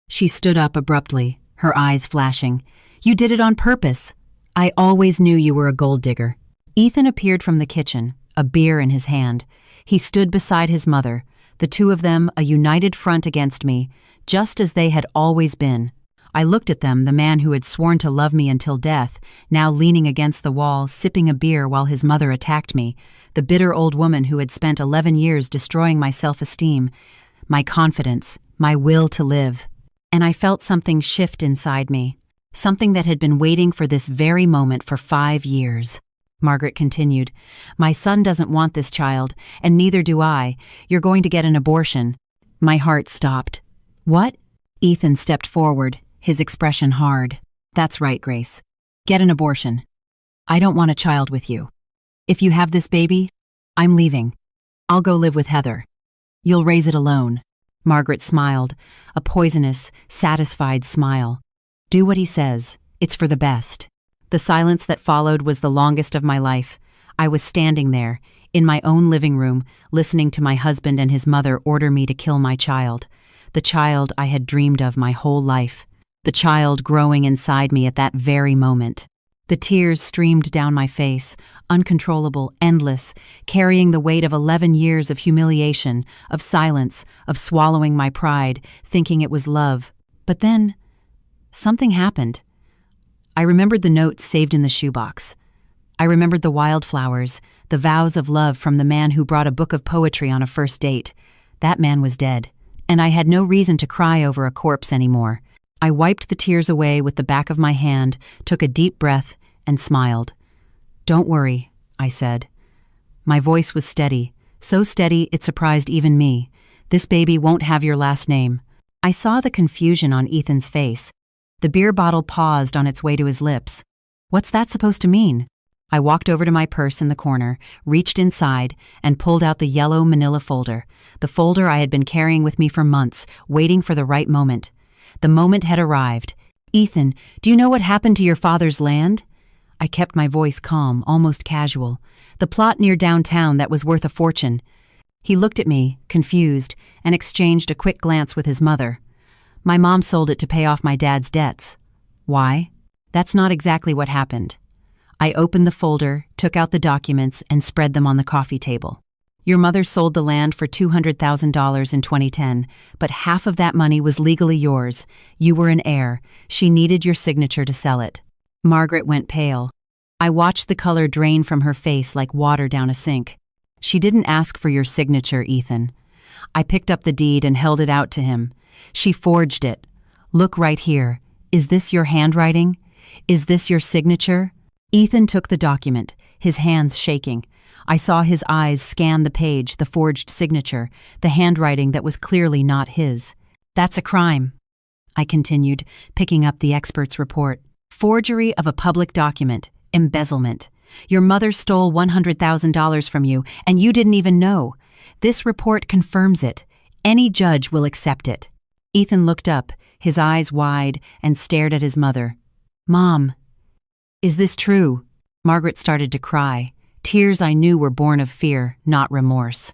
She stood up abruptly, her eyes flashing. "You did it on purpose. I always knew you were a gold digger." Ethan appeared from the kitchen, a beer in his hand. He stood beside his mother, the two of them a united front against me, just as they had always been. I looked at them, the man who had sworn to love me until death, now leaning against the wall, sipping a beer while his mother attacked me, the bitter old woman who had spent 11 years destroying my self-esteem, my confidence, my will to live. And I felt something shift inside me, something that had been waiting for this very moment for 5 years. Margaret continued, "My son doesn't want this child, and neither do I. You're going to get an abortion." My heart stopped. "What?" Ethan stepped forward, his expression hard. "That's right, Grace. Get an abortion. I don't want a child with you. If you have this baby, I'm leaving. I'll go live with Heather. You'll raise it alone." Margaret smiled, a poisonous, satisfied smile. "Do what he says. It's for the best." The silence that followed was the longest of my life. I was standing there, in my own living room, listening to my husband and his mother order me to kill my child. The child I had dreamed of my whole life. The child growing inside me at that very moment. The tears streamed down my face, uncontrollable, endless, carrying the weight of 11 years of humiliation, of silence, of swallowing my pride, thinking it was love. But then, something happened. I remembered the notes saved in the shoebox. I remembered the wildflowers, the vows of love from the man who brought a book of poetry on a first date. That man was dead, and I had no reason to cry over a corpse anymore. I wiped the tears away with the back of my hand, took a deep breath, and smiled. "Don't worry," I said. My voice was steady, so steady it surprised even me. "This baby won't have your last name." I saw the confusion on Ethan's face. The beer bottle paused on its way to his lips. What's that supposed to mean? I walked over to my purse in the corner, reached inside, and pulled out the yellow manila folder, the folder I had been carrying with me for months, waiting for the right moment. The moment had arrived. "Ethan, do you know what happened to your father's land?" I kept my voice calm, almost casual. "The plot near downtown that was worth a fortune." He looked at me, confused, and exchanged a quick glance with his mother. "My mom sold it to pay off my dad's debts." "Why?" "That's not exactly what happened." I opened the folder, took out the documents, and spread them on the coffee table. "Your mother sold the land for $200,000 in 2010, but half of that money was legally yours. You were an heir. She needed your signature to sell it." Margaret went pale. I watched the color drain from her face like water down a sink. She didn't ask for your signature, Ethan. I picked up the deed and held it out to him. She forged it. Look right here. Is this your handwriting? Is this your signature? Ethan took the document, his hands shaking. I saw his eyes scan the page, the forged signature, the handwriting that was clearly not his. That's a crime, I continued, picking up the expert's report. Forgery of a public document, embezzlement. Your mother stole $100,000 from you, and you didn't even know. This report confirms it. Any judge will accept it. Ethan looked up, his eyes wide, and stared at his mother. Mom, is this true? Margaret started to cry. Tears I knew were born of fear, not remorse.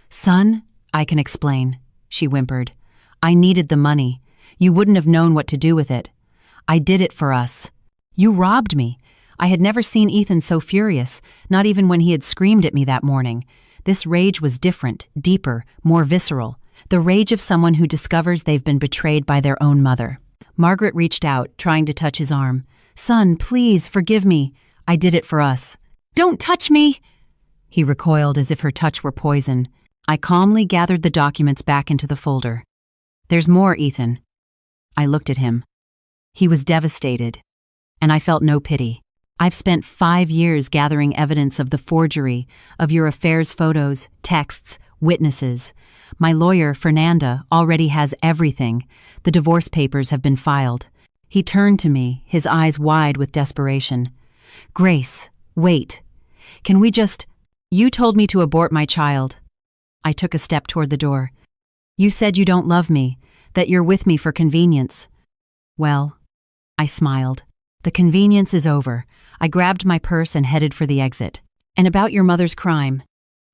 Son, I can explain, she whimpered. I needed the money. You wouldn't have known what to do with it. I did it for us. You robbed me. I had never seen Ethan so furious, not even when he had screamed at me that morning. This rage was different, deeper, more visceral. The rage of someone who discovers they've been betrayed by their own mother. Margaret reached out, trying to touch his arm. Son, please, forgive me. I did it for us. Don't touch me! He recoiled as if her touch were poison. I calmly gathered the documents back into the folder. There's more, Ethan. I looked at him. He was devastated, and I felt no pity. I've spent 5 years gathering evidence of the forgery, of your affairs photos, texts, witnesses. My lawyer, Fernanda, already has everything. The divorce papers have been filed. He turned to me, his eyes wide with desperation. Grace, wait. Can we just... You told me to abort my child. I took a step toward the door. You said you don't love me, that you're with me for convenience. Well, I smiled. The convenience is over. I grabbed my purse and headed for the exit. And about your mother's crime.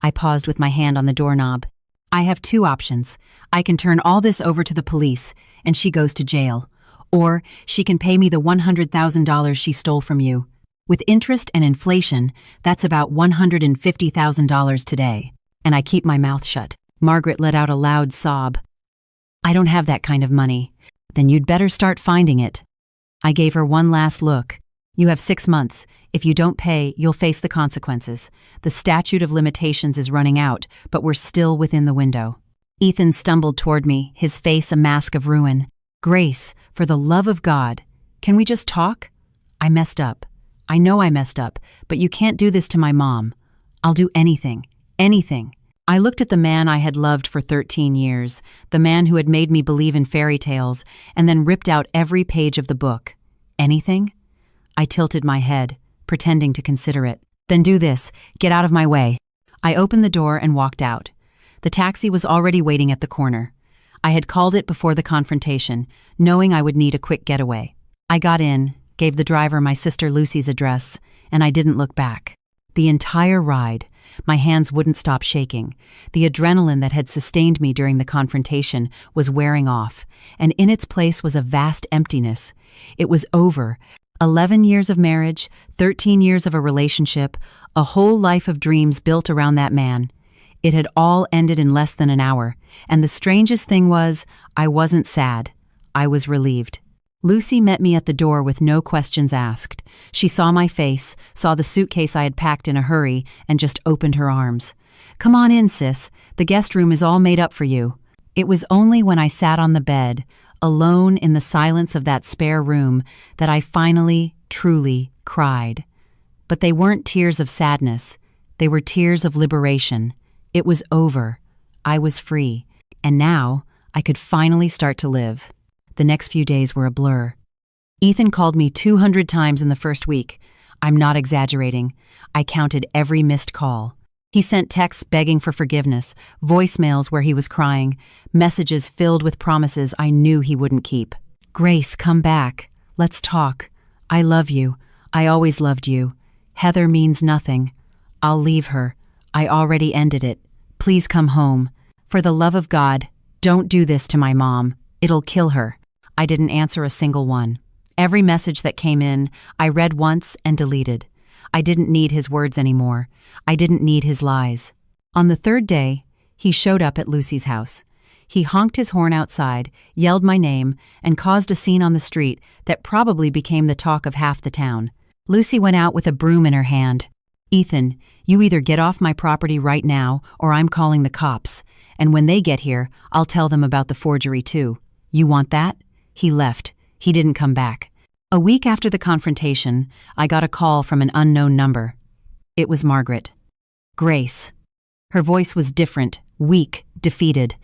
I paused with my hand on the doorknob. I have 2 options. I can turn all this over to the police, and she goes to jail. Or she can pay me the $100,000 she stole from you. With interest and inflation, that's about $150,000 today. And I keep my mouth shut. Margaret let out a loud sob. I don't have that kind of money. Then you'd better start finding it. I gave her one last look. You have 6 months. If you don't pay, you'll face the consequences. The statute of limitations is running out, but we're still within the window. Ethan stumbled toward me, his face a mask of ruin. Grace, for the love of God, can we just talk? I messed up. I know I messed up, but you can't do this to my mom. I'll do anything. Anything. I looked at the man I had loved for 13 years, the man who had made me believe in fairy tales, and then ripped out every page of the book. Anything? I tilted my head, pretending to consider it. Then do this. Get out of my way. I opened the door and walked out. The taxi was already waiting at the corner. I had called it before the confrontation, knowing I would need a quick getaway. I got in, gave the driver my sister Lucy's address, and I didn't look back. The entire ride, my hands wouldn't stop shaking. The adrenaline that had sustained me during the confrontation was wearing off, and in its place was a vast emptiness. It was over. 11 years of marriage, 13 years of a relationship, a whole life of dreams built around that man. It had all ended in less than an hour, and the strangest thing was, I wasn't sad. I was relieved. Lucy met me at the door with no questions asked. She saw my face, saw the suitcase I had packed in a hurry, and just opened her arms. Come on in, sis. The guest room is all made up for you. It was only when I sat on the bed, alone in the silence of that spare room, that I finally, truly cried. But they weren't tears of sadness. They were tears of liberation. It was over. I was free. And now, I could finally start to live. The next few days were a blur. Ethan called me 200 times in the first week. I'm not exaggerating. I counted every missed call. He sent texts begging for forgiveness, voicemails where he was crying, messages filled with promises I knew he wouldn't keep. Grace, come back. Let's talk. I love you. I always loved you. Heather means nothing. I'll leave her. I already ended it. Please come home. For the love of God, don't do this to my mom. It'll kill her. I didn't answer a single one. Every message that came in, I read once and deleted. I didn't need his words anymore. I didn't need his lies. On the 3rd day, he showed up at Lucy's house. He honked his horn outside, yelled my name, and caused a scene on the street that probably became the talk of half the town. Lucy went out with a broom in her hand. "Ethan, you either get off my property right now or I'm calling the cops. And when they get here, I'll tell them about the forgery too. You want that?" He left. He didn't come back. A week after the confrontation, I got a call from an unknown number. It was Margaret. "Grace." Her voice was different, weak, defeated.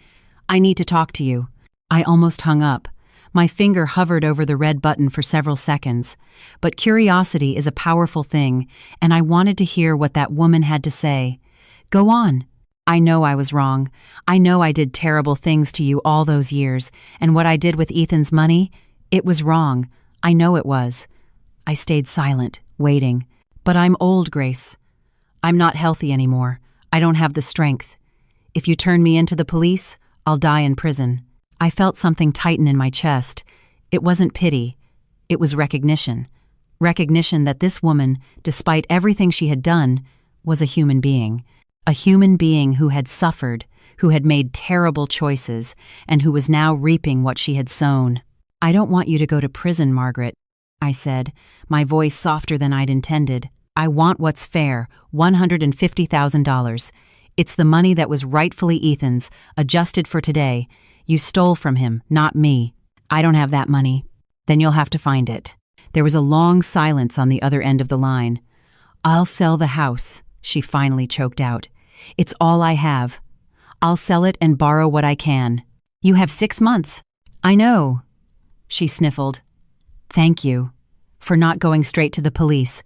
"I need to talk to you." I almost hung up. My finger hovered over the red button for several seconds. But curiosity is a powerful thing, and I wanted to hear what that woman had to say. "Go on." "I know I was wrong. I know I did terrible things to you all those years, and what I did with Ethan's money, it was wrong. I know it was." I stayed silent, waiting. "But I'm old, Grace. I'm not healthy anymore. I don't have the strength. If you turn me into the police, I'll die in prison." I felt something tighten in my chest. It wasn't pity. It was recognition. Recognition that this woman, despite everything she had done, was a human being. A human being who had suffered, who had made terrible choices, and who was now reaping what she had sown. "I don't want you to go to prison, Margaret," I said, my voice softer than I'd intended. "I want what's fair, $150,000. It's the money that was rightfully Ethan's, adjusted for today. You stole from him, not me." "I don't have that money." "Then you'll have to find it." There was a long silence on the other end of the line. "I'll sell the house," she finally choked out. "It's all I have. I'll sell it and borrow what I can." "You have 6 months." "I know," she sniffled. "Thank you for not going straight to the police."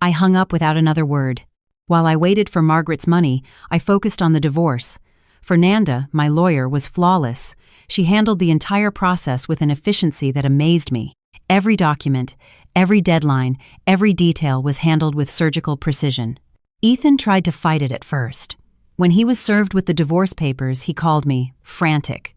I hung up without another word. While I waited for Margaret's money, I focused on the divorce. Fernanda, my lawyer, was flawless. She handled the entire process with an efficiency that amazed me. Every document, every deadline, every detail was handled with surgical precision. Ethan tried to fight it at first. When he was served with the divorce papers, he called me, frantic.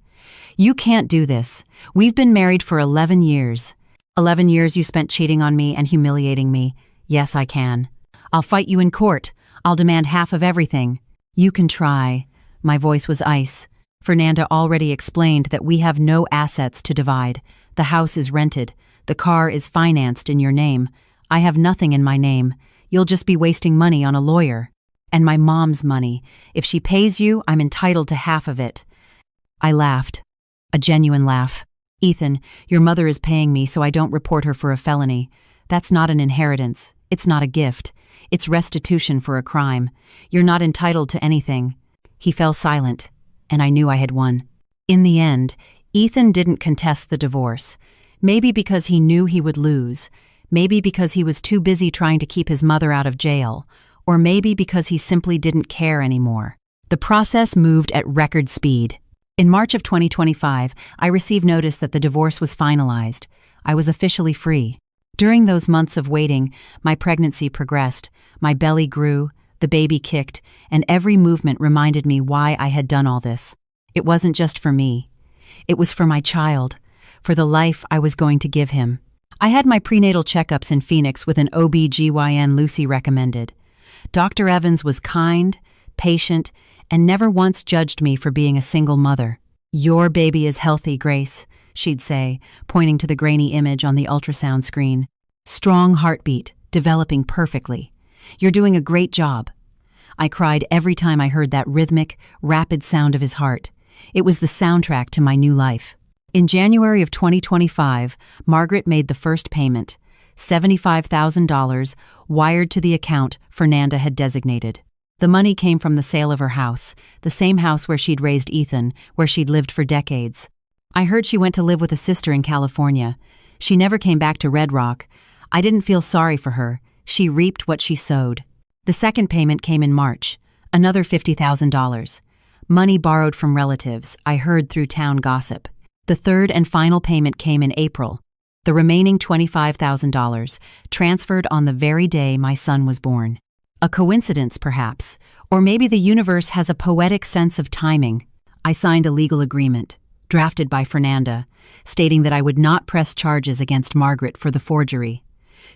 "You can't do this. We've been married for 11 years. 11 years you spent cheating on me and humiliating me. Yes, I can. I'll fight you in court. I'll demand half of everything." "You can try." My voice was ice. "Fernanda already explained that we have no assets to divide. The house is rented. The car is financed in your name. I have nothing in my name. You'll just be wasting money on a lawyer. And my mom's money. If she pays you, I'm entitled to half of it." I laughed. A genuine laugh. "Ethan, your mother is paying me so I don't report her for a felony. That's not an inheritance. It's not a gift. It's restitution for a crime. You're not entitled to anything." He fell silent, and I knew I had won. In the end, Ethan didn't contest the divorce. Maybe because he knew he would lose. Maybe because he was too busy trying to keep his mother out of jail. Or maybe because he simply didn't care anymore. The process moved at record speed. In March of 2025, I received notice that the divorce was finalized. I was officially free. During those months of waiting, my pregnancy progressed, my belly grew, the baby kicked, and every movement reminded me why I had done all this. It wasn't just for me. It was for my child, for the life I was going to give him. I had my prenatal checkups in Phoenix with an OB/GYN Lucy recommended. Dr. Evans was kind, patient, and never once judged me for being a single mother. "Your baby is healthy, Grace," she'd say, pointing to the grainy image on the ultrasound screen. "Strong heartbeat, developing perfectly. You're doing a great job." I cried every time I heard that rhythmic, rapid sound of his heart. It was the soundtrack to my new life. In January of 2025, Margaret made the first payment, $75,000, wired to the account Fernanda had designated. The money came from the sale of her house, the same house where she'd raised Ethan, where she'd lived for decades. I heard she went to live with a sister in California. She never came back to Red Rock. I didn't feel sorry for her. She reaped what she sowed. The second payment came in March, another $50,000. Money borrowed from relatives, I heard through town gossip. The third and final payment came in April. The remaining $25,000, transferred on the very day my son was born. A coincidence, perhaps, or maybe the universe has a poetic sense of timing. I signed a legal agreement, drafted by Fernanda, stating that I would not press charges against Margaret for the forgery.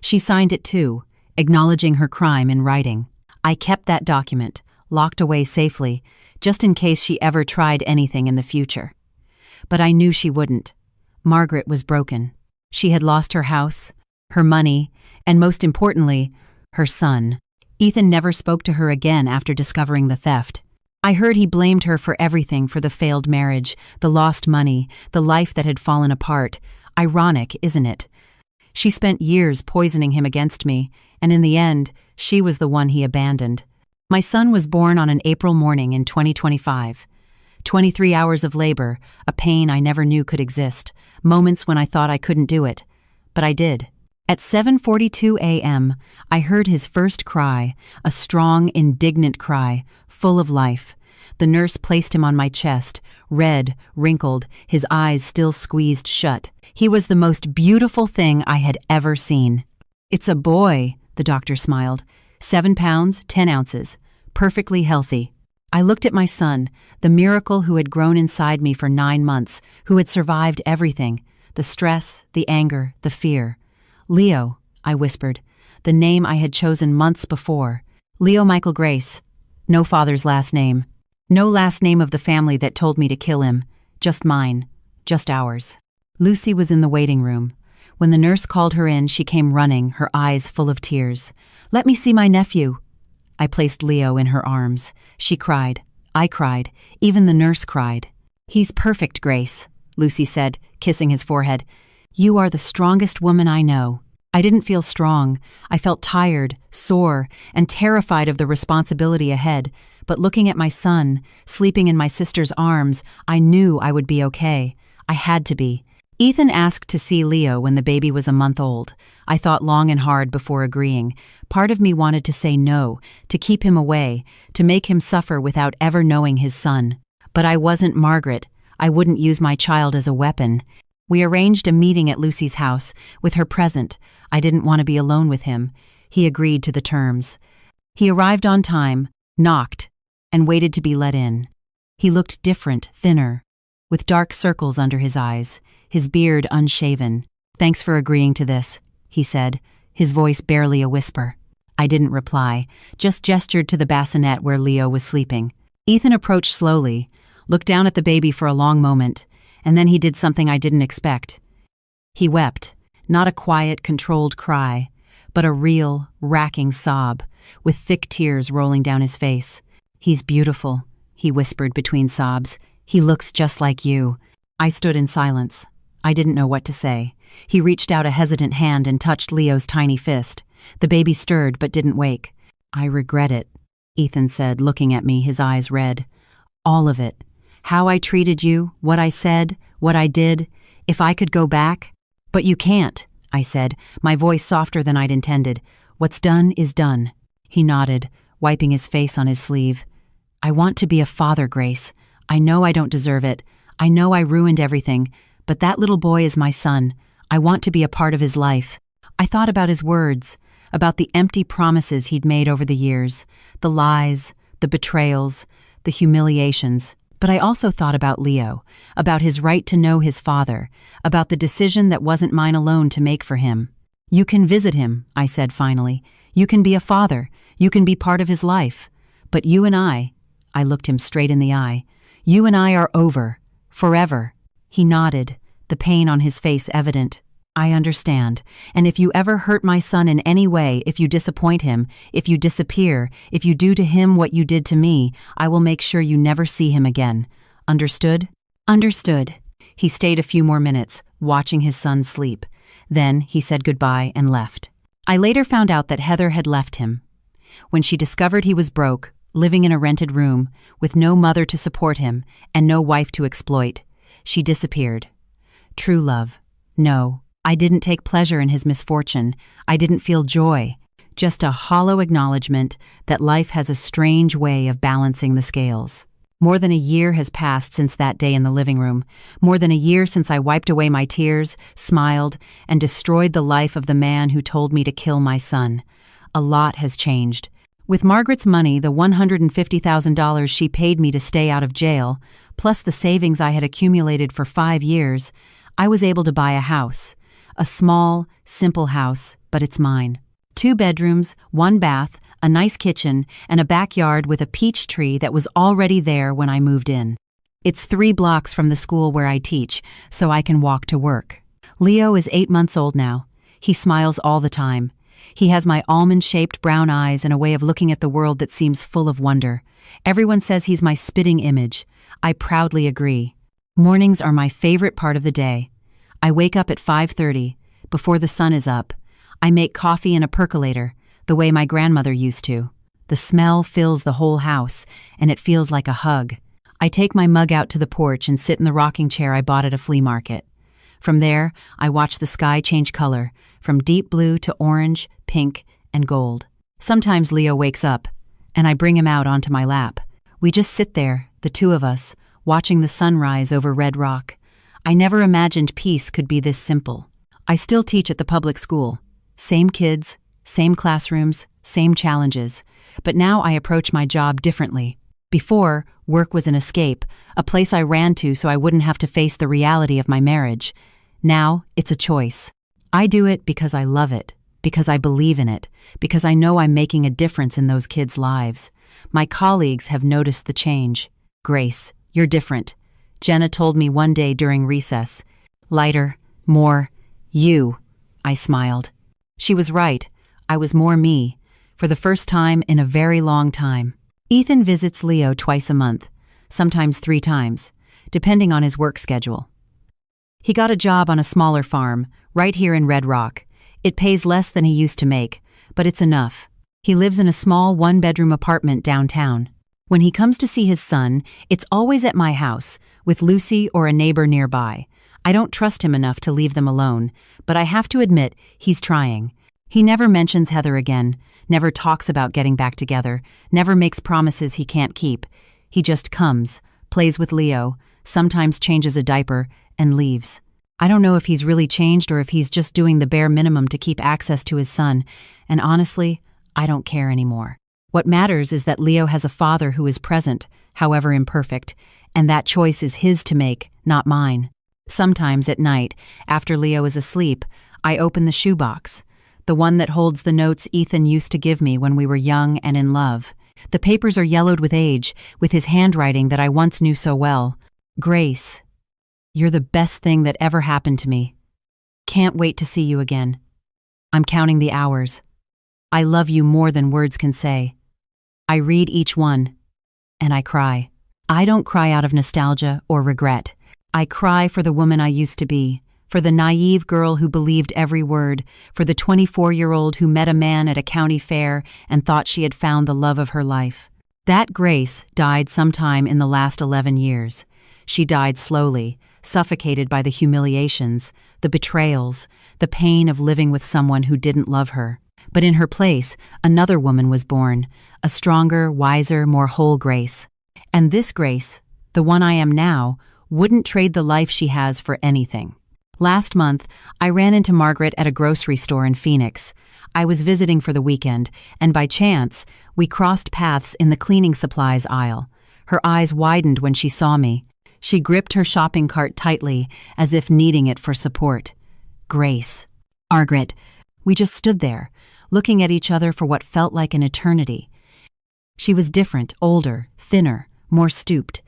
She signed it too, acknowledging her crime in writing. I kept that document, locked away safely, just in case she ever tried anything in the future. But I knew she wouldn't. Margaret was broken. She had lost her house, her money, and most importantly, her son. Ethan never spoke to her again after discovering the theft. I heard he blamed her for everything, for the failed marriage, the lost money, the life that had fallen apart. Ironic, isn't it? She spent years poisoning him against me, and in the end, she was the one he abandoned. My son was born on an April morning in 2025. 23 hours of labor, a pain I never knew could exist, moments when I thought I couldn't do it. But I did. At 7:42 a.m., I heard his first cry, a strong, indignant cry, full of life. The nurse placed him on my chest, red, wrinkled, his eyes still squeezed shut. He was the most beautiful thing I had ever seen. "It's a boy," the doctor smiled. 7 pounds, 10 ounces. Perfectly healthy. I looked at my son, the miracle who had grown inside me for 9 months, who had survived everything, the stress, the anger, the fear. "Leo," I whispered, the name I had chosen months before. Leo Michael Grace. No father's last name. No last name of the family that told me to kill him. Just mine. Just ours. Lucy was in the waiting room. When the nurse called her in, she came running, her eyes full of tears. "Let me see my nephew." I placed Leo in her arms. She cried. I cried. Even the nurse cried. "He's perfect, Grace," Lucy said, kissing his forehead. "You are the strongest woman I know." I didn't feel strong. I felt tired, sore, and terrified of the responsibility ahead. But looking at my son, sleeping in my sister's arms, I knew I would be okay. I had to be. Ethan asked to see Leo when the baby was a month old. I thought long and hard before agreeing. Part of me wanted to say no, to keep him away, to make him suffer without ever knowing his son. But I wasn't Margaret. I wouldn't use my child as a weapon. We arranged a meeting at Lucy's house, with her present. I didn't want to be alone with him. He agreed to the terms. He arrived on time, knocked, and waited to be let in. He looked different, thinner, with dark circles under his eyes, his beard unshaven. "Thanks for agreeing to this," he said, his voice barely a whisper. I didn't reply, just gestured to the bassinet where Leo was sleeping. Ethan approached slowly, looked down at the baby for a long moment, and then he did something I didn't expect. He wept, not a quiet, controlled cry, but a real, racking sob, with thick tears rolling down his face. "He's beautiful," he whispered between sobs. "He looks just like you." I stood in silence. I didn't know what to say. He reached out a hesitant hand and touched Leo's tiny fist. The baby stirred but didn't wake. "I regret it," Ethan said, looking at me, his eyes red. "All of it. How I treated you, what I said, what I did. If I could go back." "But you can't," I said, my voice softer than I'd intended. "What's done is done." He nodded, wiping his face on his sleeve. "I want to be a father, Grace. I know I don't deserve it. I know I ruined everything, but that little boy is my son. I want to be a part of his life." I thought about his words, about the empty promises he'd made over the years, the lies, the betrayals, the humiliations. But I also thought about Leo, about his right to know his father, about the decision that wasn't mine alone to make for him. "You can visit him," I said finally. "You can be a father. You can be part of his life. But you and I looked him straight in the eye. "You and I are over. Forever." He nodded, the pain on his face evident. "I understand. And if you ever hurt my son in any way, if you disappoint him, if you disappear, if you do to him what you did to me, I will make sure you never see him again. Understood?" "Understood." He stayed a few more minutes, watching his son sleep. Then he said goodbye and left. I later found out that Heather had left him. When she discovered he was broke, living in a rented room, with no mother to support him and no wife to exploit, she disappeared. True love. No, I didn't take pleasure in his misfortune. I didn't feel joy. Just a hollow acknowledgement that life has a strange way of balancing the scales. More than a year has passed since that day in the living room. More than a year since I wiped away my tears, smiled, and destroyed the life of the man who told me to kill my son. A lot has changed. With Margaret's money, the $150,000 she paid me to stay out of jail, plus the savings I had accumulated for 5 years, I was able to buy a house. A small, simple house, but it's mine. 2 bedrooms, 1 bath, a nice kitchen, and a backyard with a peach tree that was already there when I moved in. It's 3 blocks from the school where I teach, so I can walk to work. Leo is 8 months old now. He smiles all the time. He has my almond-shaped brown eyes and a way of looking at the world that seems full of wonder. Everyone says he's my spitting image. I proudly agree. Mornings are my favorite part of the day. I wake up at 5:30, before the sun is up. I make coffee in a percolator, the way my grandmother used to. The smell fills the whole house, and it feels like a hug. I take my mug out to the porch and sit in the rocking chair I bought at a flea market. From there, I watch the sky change color, from deep blue to orange, pink, and gold. Sometimes Leo wakes up, and I bring him out onto my lap. We just sit there, the two of us, watching the sunrise over Red Rock. I never imagined peace could be this simple. I still teach at the public school. Same kids, same classrooms, same challenges. But now I approach my job differently. Before, work was an escape, a place I ran to so I wouldn't have to face the reality of my marriage. Now, it's a choice. I do it because I love it, because I believe in it, because I know I'm making a difference in those kids' lives. My colleagues have noticed the change. Grace, you're different. Jenna told me one day during recess. Lighter, more, you. I smiled. She was right. I was more me, for the first time in a very long time. Ethan visits Leo twice a month, sometimes 3 times, depending on his work schedule. He got a job on a smaller farm, right here in Red Rock. It pays less than he used to make, but it's enough. He lives in a small 1-bedroom apartment downtown. When he comes to see his son, it's always at my house, with Lucy or a neighbor nearby. I don't trust him enough to leave them alone, but I have to admit, he's trying. He never mentions Heather again, never talks about getting back together, never makes promises he can't keep. He just comes, plays with Leo, sometimes changes a diaper, and leaves. I don't know if he's really changed or if he's just doing the bare minimum to keep access to his son, and honestly, I don't care anymore. What matters is that Leo has a father who is present, however imperfect, and that choice is his to make, not mine. Sometimes at night, after Leo is asleep, I open the shoebox, the one that holds the notes Ethan used to give me when we were young and in love. The papers are yellowed with age, with his handwriting that I once knew so well. Grace, you're the best thing that ever happened to me. Can't wait to see you again. I'm counting the hours. I love you more than words can say. I read each one, and I cry. I don't cry out of nostalgia or regret. I cry for the woman I used to be, for the naive girl who believed every word, for the 24-year-old who met a man at a county fair and thought she had found the love of her life. That Grace died sometime in the last 11 years. She died slowly, suffocated by the humiliations, the betrayals, the pain of living with someone who didn't love her. But in her place, another woman was born, a stronger, wiser, more whole Grace. And this Grace, the one I am now, wouldn't trade the life she has for anything. Last month, I ran into Margaret at a grocery store in Phoenix. I was visiting for the weekend, and by chance, we crossed paths in the cleaning supplies aisle. Her eyes widened when she saw me. She gripped her shopping cart tightly, as if needing it for support. Grace. Margaret. We just stood there, looking at each other for what felt like an eternity. She was different, older, thinner, more stooped.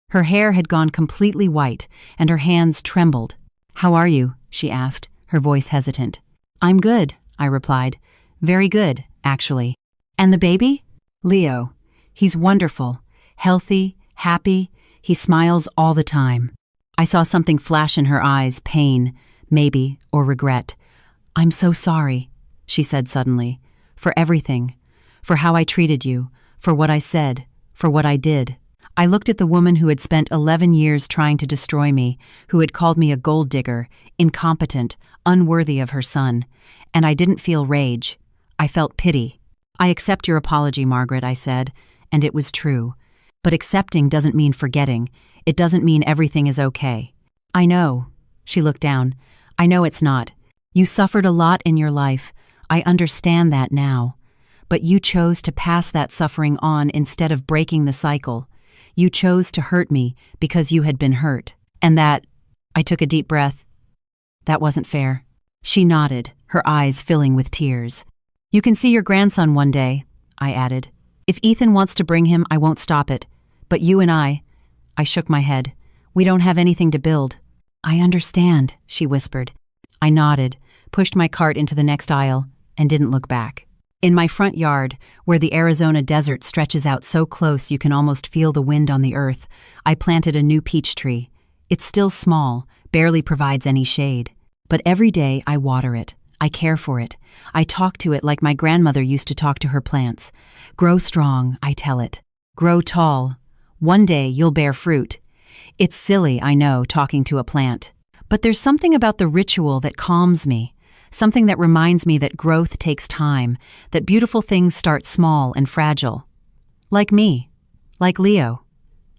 Her hair had gone completely white, and her hands trembled. "How are you?" she asked, her voice hesitant. "I'm good," I replied. "Very good, actually." "And the baby?" "Leo. He's wonderful. Healthy, happy. He smiles all the time." I saw something flash in her eyes, pain, maybe, or regret. "I'm so sorry," she said suddenly, "for everything, for how I treated you, for what I said, for what I did." I looked at the woman who had spent 11 years trying to destroy me, who had called me a gold digger, incompetent, unworthy of her son, and I didn't feel rage. I felt pity. "I accept your apology, Margaret," I said, and it was true. But accepting doesn't mean forgetting. It doesn't mean everything is okay. "I know." She looked down. "I know it's not. You suffered a lot in your life. I understand that now. But you chose to pass that suffering on instead of breaking the cycle. You chose to hurt me because you had been hurt. And that—" I took a deep breath. "That wasn't fair." She nodded, her eyes filling with tears. "You can see your grandson one day," I added. "If Ethan wants to bring him, I won't stop it. But you and I shook my head. "We don't have anything to build." "I understand," she whispered. I nodded, pushed my cart into the next aisle. and didn't look back. In my front yard, where the Arizona desert stretches out so close you can almost feel the wind on the earth, I planted a new peach tree. It's still small, barely provides any shade. But every day I water it. I care for it. I talk to it like my grandmother used to talk to her plants. Grow strong, I tell it. Grow tall. One day you'll bear fruit. It's silly, I know, talking to a plant. But there's something about the ritual that calms me. Something that reminds me that growth takes time, that beautiful things start small and fragile. Like me. Like Leo.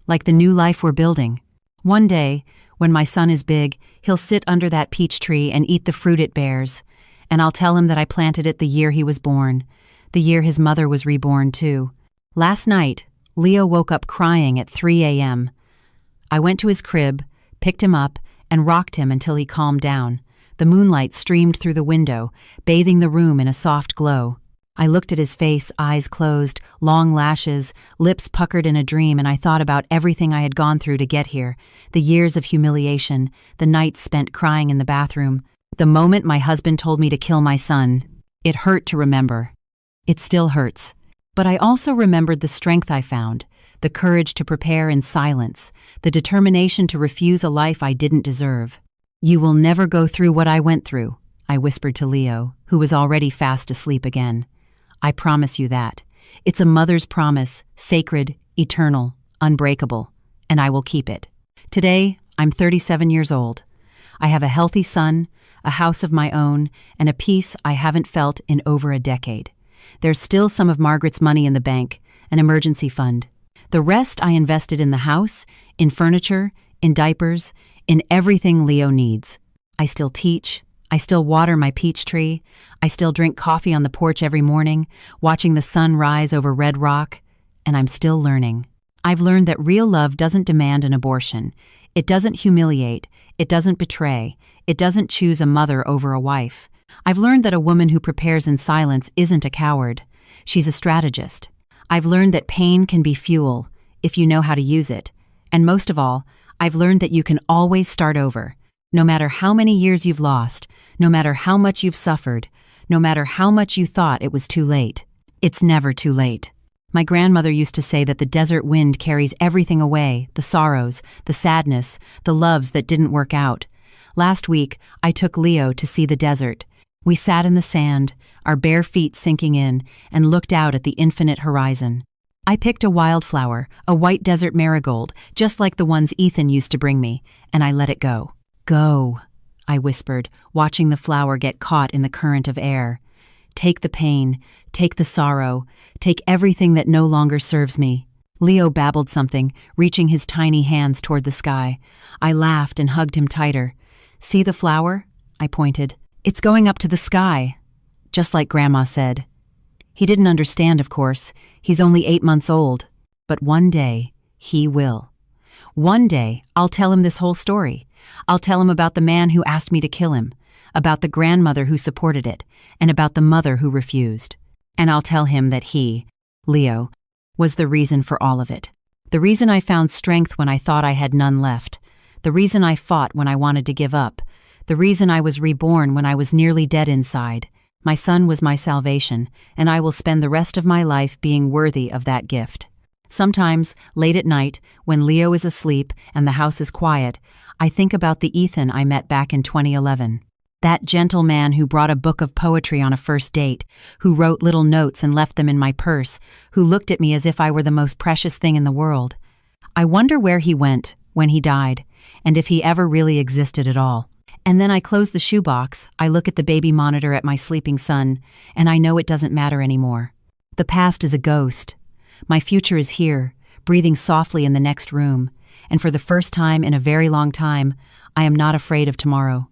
Like the new life we're building. One day, when my son is big, he'll sit under that peach tree and eat the fruit it bears. And I'll tell him that I planted it the year he was born. The year his mother was reborn, too. Last night, Leo woke up crying at 3 a.m. I went to his crib, picked him up, and rocked him until he calmed down. The moonlight streamed through the window, bathing the room in a soft glow. I looked at his face, eyes closed, long lashes, lips puckered in a dream, and I thought about everything I had gone through to get here. The years of humiliation, the nights spent crying in the bathroom. The moment my husband told me to kill my son, it hurt to remember. It still hurts. But I also remembered the strength I found, the courage to prepare in silence, the determination to refuse a life I didn't deserve. "You will never go through what I went through," I whispered to Leo, who was already fast asleep again. "I promise you that. It's a mother's promise, sacred, eternal, unbreakable, and I will keep it. Today, I'm 37 years old. I have a healthy son, a house of my own, and a peace I haven't felt in over a decade. There's still some of Margaret's money in the bank, an emergency fund. The rest I invested in the house, in furniture, in diapers, in everything Leo needs. I still teach. I still water my peach tree. I still drink coffee on the porch every morning, watching the sun rise over Red Rock, and I'm still learning. I've learned that real love doesn't demand an abortion. It doesn't humiliate. It doesn't betray. It doesn't choose a mother over a wife. I've learned that a woman who prepares in silence isn't a coward. She's a strategist. I've learned that pain can be fuel, if you know how to use it. And most of all, I've learned that you can always start over. No matter how many years you've lost, no matter how much you've suffered, no matter how much you thought it was too late, it's never too late. My grandmother used to say that the desert wind carries everything away, the sorrows, the sadness, the loves that didn't work out. Last week, I took Leo to see the desert. We sat in the sand, our bare feet sinking in, and looked out at the infinite horizon. I picked a wildflower, a white desert marigold, just like the ones Ethan used to bring me, and I let it go. "Go," I whispered, watching the flower get caught in the current of air. "Take the pain, take the sorrow, take everything that no longer serves me." Leo babbled something, reaching his tiny hands toward the sky. I laughed and hugged him tighter. "See the flower?" I pointed. "It's going up to the sky," just like Grandma said. He didn't understand, of course. He's only 8 months old. But one day, he will. One day, I'll tell him this whole story. I'll tell him about the man who asked me to kill him, about the grandmother who supported it, and about the mother who refused. And I'll tell him that he, Leo, was the reason for all of it. The reason I found strength when I thought I had none left. The reason I fought when I wanted to give up. The reason I was reborn when I was nearly dead inside. My son was my salvation, and I will spend the rest of my life being worthy of that gift. Sometimes, late at night, when Leo is asleep and the house is quiet, I think about the Ethan I met back in 2011. That gentle man who brought a book of poetry on a first date, who wrote little notes and left them in my purse, who looked at me as if I were the most precious thing in the world. I wonder where he went when he died, and if he ever really existed at all. And then I close the shoebox, I look at the baby monitor at my sleeping son, and I know it doesn't matter anymore. The past is a ghost. My future is here, breathing softly in the next room, and for the first time in a very long time, I am not afraid of tomorrow.